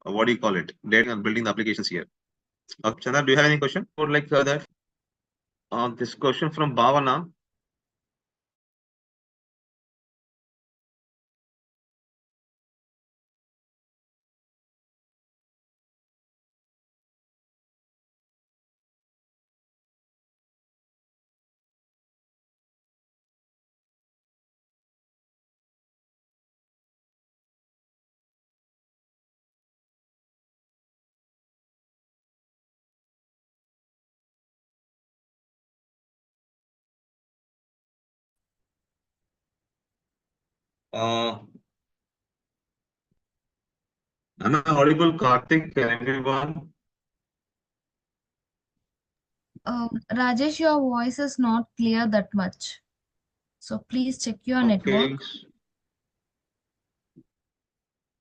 What do you call it? Data and building the applications here. Chandra, do you have any question? Or like that? This question from Bhavana. Am I audible, Karthik, and everyone? Rajesh, your voice is not clear that much. So please check your Okay. network.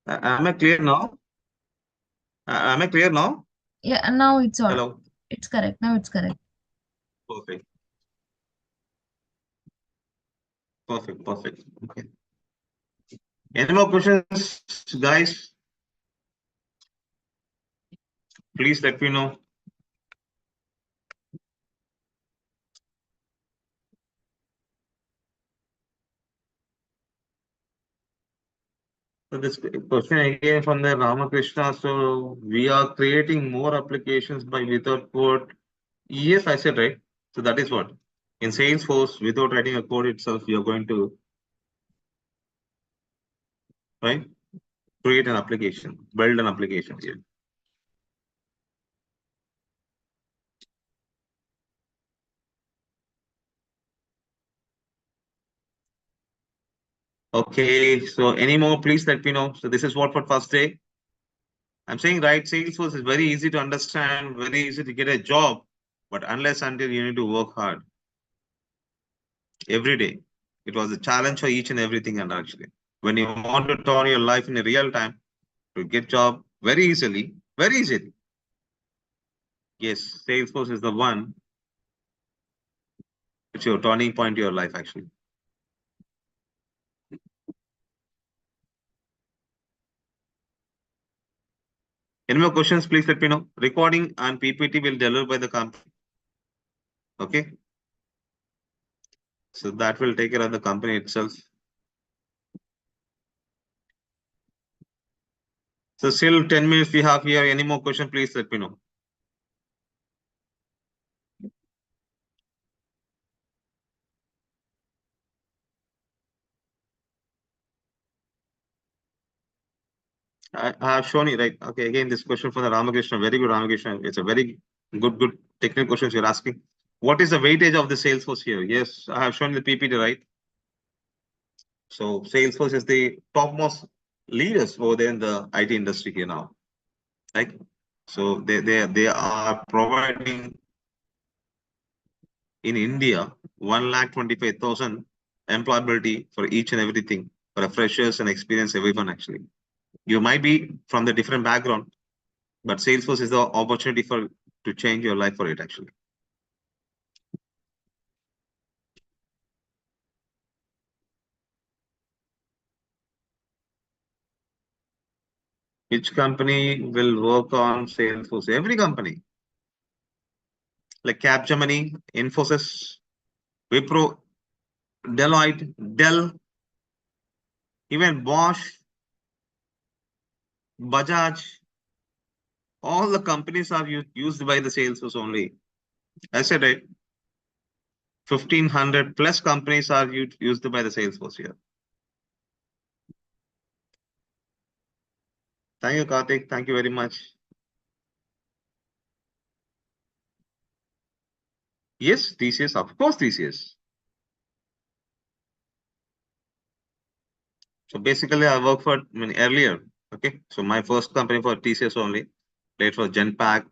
Am I clear now? Am I clear now? Yeah, now it's all. Hello. It's correct. Now it's correct. Perfect. Perfect. Perfect. Okay. Any more questions, guys? Please let me know. So this question again from the Ramakrishna. So we are creating more applications by without code. Yes, I said right. So that is what in Salesforce, without writing a code itself, you're going to right create an application, build an application here. Okay. So any more? Please let me know. So this is what for first day. I'm saying right. Salesforce is very easy to understand, very easy to get a job, but unless until you need to work hard every day. It was a challenge for each and everything. And actually, when you want to turn your life in a real time to get job very easily, very easily. Yes, Salesforce is the one which your turning point to your life actually. Any more questions? Please let me know. Recording and PPT will deliver by the company. Okay. So that will take care of the company itself. So still 10 minutes we have here. Any more question? Please let me know. I have shown you, right? Okay, again, this question from the Ramakrishna, very good Ramakrishna. It's a very good technical questions you're asking. What is the weightage of the Salesforce here? Yes, I have shown the PPT, right? So Salesforce is the topmost leaders over there in the IT industry here now. Right? So they are providing in India 1,25,000 employability for each and everything for freshers and experience everyone actually. You might be from the different background, but Salesforce is the opportunity for to change your life for it actually. Which company will work on Salesforce? Every company like Capgemini, Infosys, Wipro, Deloitte, Dell, even Bosch, Bajaj, all the companies are used by the Salesforce only. I said right, 1,500 plus companies are used by the Salesforce here. Thank you, Karthik. Thank you very much. Yes, TCS, of course, TCS. So basically, I worked for earlier. Okay, so my first company for TCS only, later for Genpact,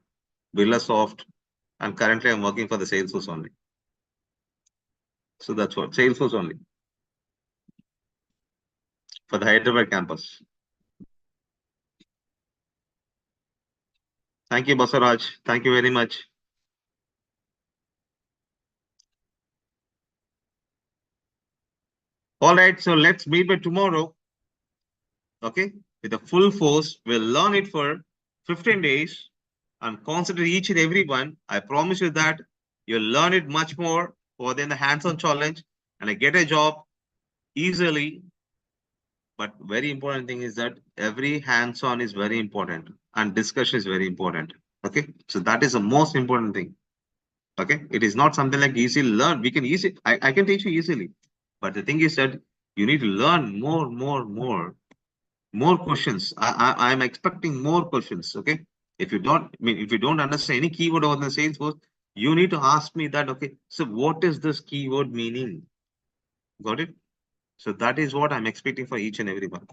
Birlasoft, and currently I'm working for the Salesforce only. So that's what Salesforce only for the Hyderabad campus. Thank you, Basaraj. Thank you very much. All right, so let's meet by tomorrow. Okay, with the full force, we'll learn it for 15 days and consider each and every one. I promise you that you'll learn it much more more than the hands-on challenge and I get a job easily. But very important thing is that every hands-on is very important and discussion is very important. Okay, so that is the most important thing. Okay, it is not something like easy learn. We can I can teach you easily, but the thing is that you need to learn more questions. I'm expecting more questions. Okay, if you don't, if you don't understand any keyword over the Salesforce, you need to ask me that. Okay, so what is this keyword meaning? Got it? So that is what I'm expecting for each and every one.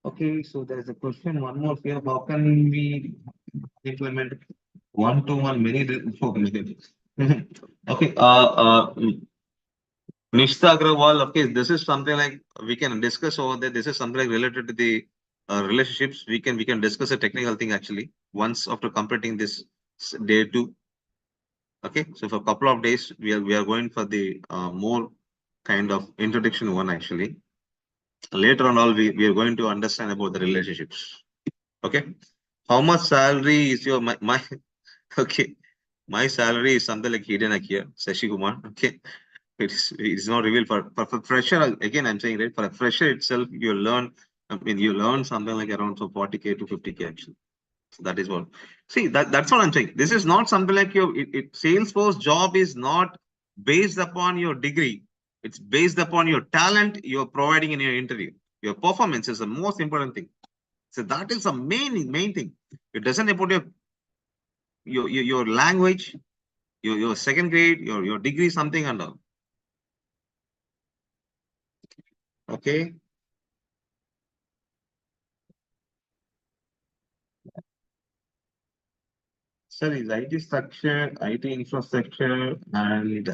Okay, so there is a question, one more here. How can we implement one-to-one many okay, Nishta Agrawal, okay, this is something like we can discuss over there. This is something like related to the relationships. We can discuss a technical thing actually once after completing this day two. Okay, so for a couple of days we are going for the more kind of introduction one actually. Later on, all we are going to understand about the relationships. Okay, how much salary is your my okay, my salary is something like hidden here, Sashi Kumar. Okay, it's not revealed for fresher. Again, I'm saying right for a fresher itself, you learn. I mean, you learn something like around so 40K to 50K actually. So that is what. See that's what I'm saying. This is not something like your Salesforce job is not based upon your degree. It's based upon your talent you're providing in your interview. Your performance is the most important thing. So that is the main thing. It doesn't about your language, your second grade, your degree, something and all. Okay. Sir, is IT structure, IT infrastructure, and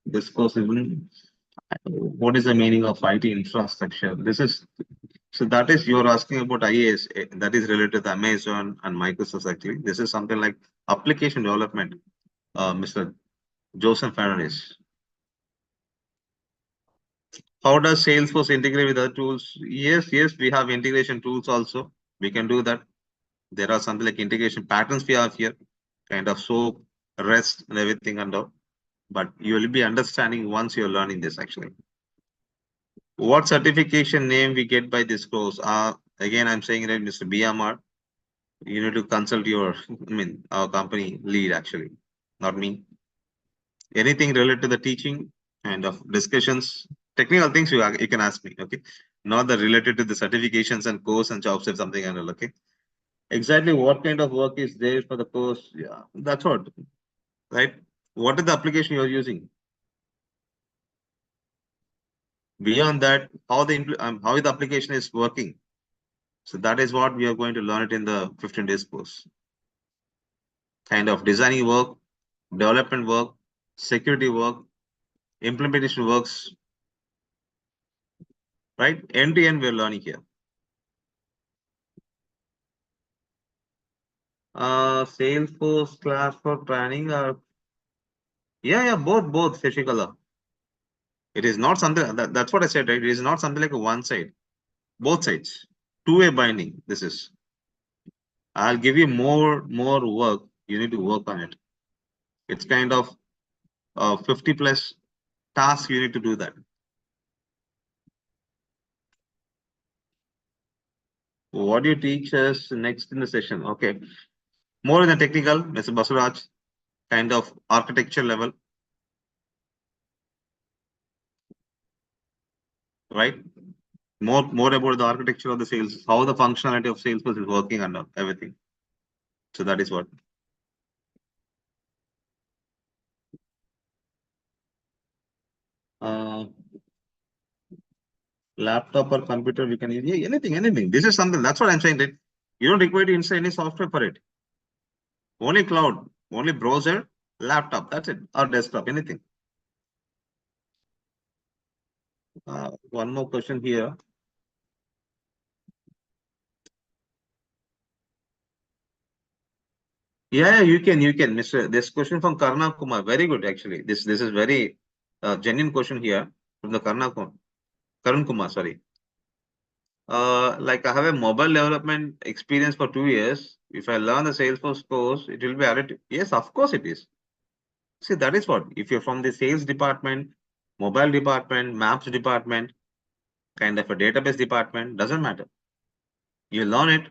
this course even what is the meaning of IT infrastructure? This is so that is you're asking about IAS that is related to Amazon and Microsoft actually. This is something like application development, Mr. Joseph Fernandez. How does Salesforce integrate with other tools? Yes, we have integration tools also. We can do that. There are something like integration patterns we have here, kind of SOAP, REST, and everything and all. But you will be understanding once you're learning this actually. What certification name we get by this course? Again, I'm saying that Mr. BMR, you need to consult your, our company lead actually, not me. Anything related to the teaching and of discussions, technical things you can ask me, okay? Not the related to the certifications and course and jobs or something and all, okay? Exactly what kind of work is there for the course? Yeah, that's what, right? What is the application you're using? Beyond that, how how the application is working. So that is what we are going to learn it in the 15 days course. Kind of designing work, development work, security work, implementation works, right? End to end, we're learning here. Salesforce class for planning or yeah, both, Shashikala. It is not something that's what I said, right? It is not something like a one side, both sides, two-way binding. This is. I'll give you more work. You need to work on it. It's kind of 50 plus tasks you need to do that. What do you teach us next in the session? Okay. More in the technical, Mr. Basuraj, kind of architecture level, right? More about the architecture of the sales, how the functionality of Salesforce is working and everything. So that is what. Laptop or computer, we can use anything. This is something. That's what I'm saying. That you don't require to install any software for it. Only cloud, only browser, laptop. That's it. Or desktop, anything. One more question here. Yeah, you can, Mr. This question from Karna Kumar, very good actually. This is very genuine question here from the Karun Kumar, sorry. Like I have a mobile development experience for 2 years. If I learn the Salesforce course, it will be added. Yes, of course it is. See, that is what. If you're from the sales department, mobile department, maps department, kind of a database department, doesn't matter. You learn it.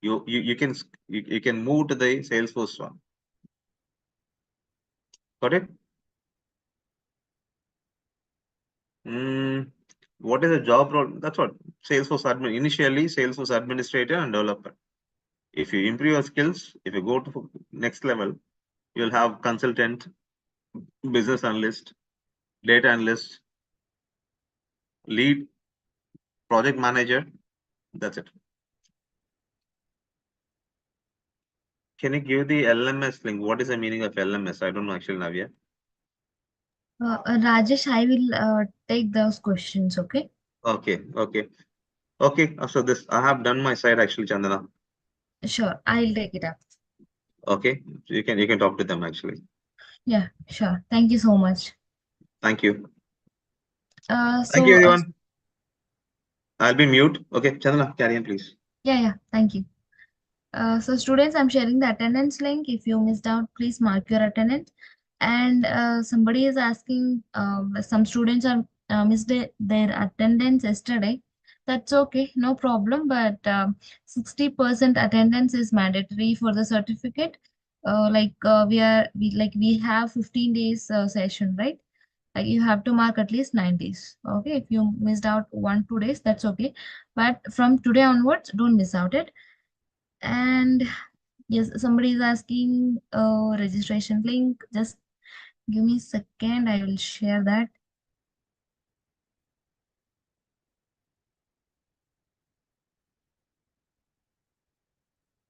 You can move to the Salesforce one. Got it? What is the job role? That's what Salesforce admin. Initially, Salesforce administrator and developer. If you improve your skills, if you go to next level, you'll have consultant, business analyst, data analyst, lead, project manager. That's it. Can you give the LMS link? What is the meaning of LMS? I don't know actually, Navya. Rajesh, I will take those questions, okay? Okay, okay. Okay, so this I have done my side actually, Chandana. Sure, I'll take it up. Okay, you can talk to them actually. Yeah, sure. Thank you so much. Thank you. Uh, Thank you, so, uh, everyone. I'll be mute. Okay, Chandana, carry on, please. yeah, thank you. So students, I'm sharing the attendance link. If you missed out, please mark your attendance. And somebody is asking, some students are missed their attendance yesterday. That's okay, no problem. But 60% attendance is mandatory for the certificate. We have 15 days session, right? Like you have to mark at least 9 days. Okay, if you missed out 1-2 days, that's okay. But from today onwards, don't miss out it. And yes, somebody is asking registration link. Just give me a second. I will share that.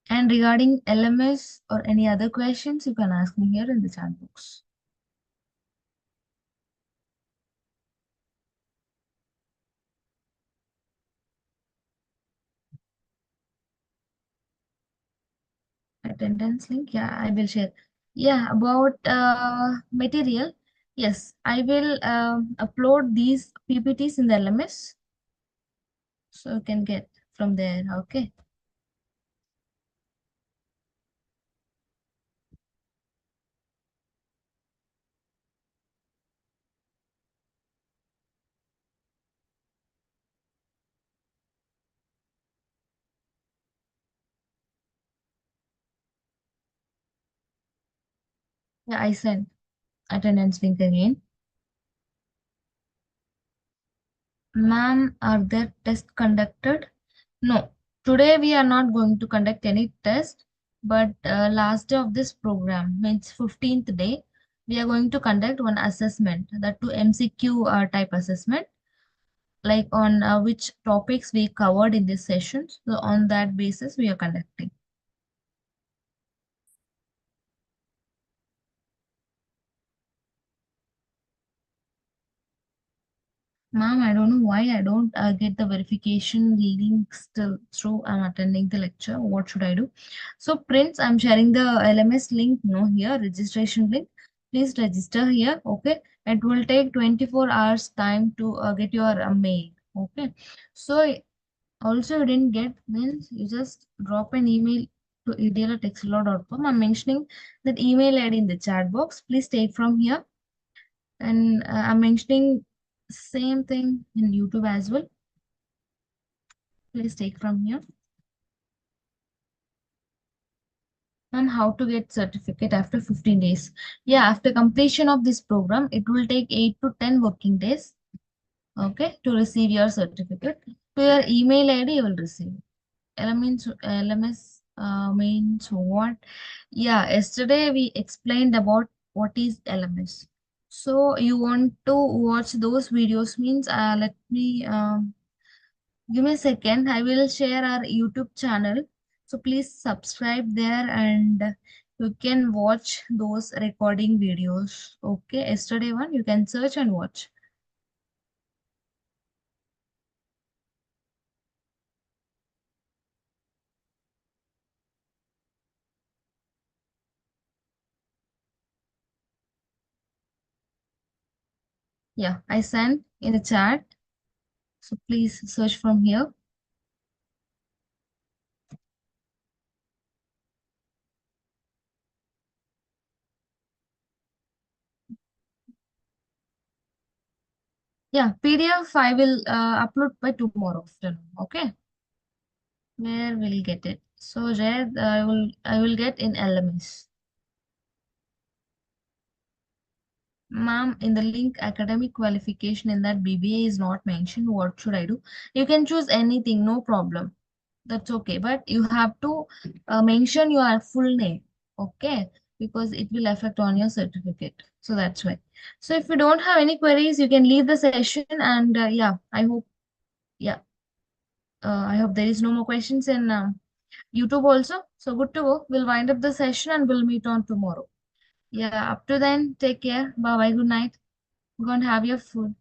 And regarding LMS or any other questions, you can ask me here in the chat box. Attendance link. Yeah, I will share. Yeah, about material. Yes, I will upload these PPTs in the LMS. So you can get from there. Okay. Yeah, I sent attendance link again. Ma'am, are there tests conducted? No. Today we are not going to conduct any test, but last day of this program, means 15th day, we are going to conduct one assessment, that to MCQ type assessment, like on which topics we covered in this session. So on that basis, we are conducting. Ma'am, I don't know why I don't get the verification link still through I'm attending the lecture. What should I do? So, Prince, I'm sharing the LMS link no here, registration link. Please register here. Okay. It will take 24 hours time to get your mail. Okay. So, also you didn't get means you just drop an email to edl@excelr.com. I'm mentioning that email ID in the chat box. Please take from here. And I'm mentioning same thing in YouTube as well. Please take from here. And how to get certificate after 15 days. Yeah, after completion of this program, it will take 8 to 10 working days. Okay, to receive your certificate. To your email ID, you will receive. LMS means what? Yeah, yesterday we explained about what is LMS. So you want to watch those videos means let me give me a second. I will share our YouTube channel. So please subscribe there and you can watch those recording videos. Okay, yesterday one you can search and watch. Yeah, I sent in the chat. So please search from here. Yeah, PDF I will upload by tomorrow afternoon. Okay, where will get it? So there I will get in LMS. Ma'am, in the link academic qualification in that BBA is not mentioned. What should I do? You can choose anything, no problem. That's okay. But you have to mention your full name, okay? Because it will affect on your certificate. So that's why. So if you don't have any queries, you can leave the session. And yeah, I hope there is no more questions. And YouTube also. So good to go. We'll wind up the session and we'll meet on tomorrow. Yeah, up to then, take care. Bye bye. Good night. Go and have your food.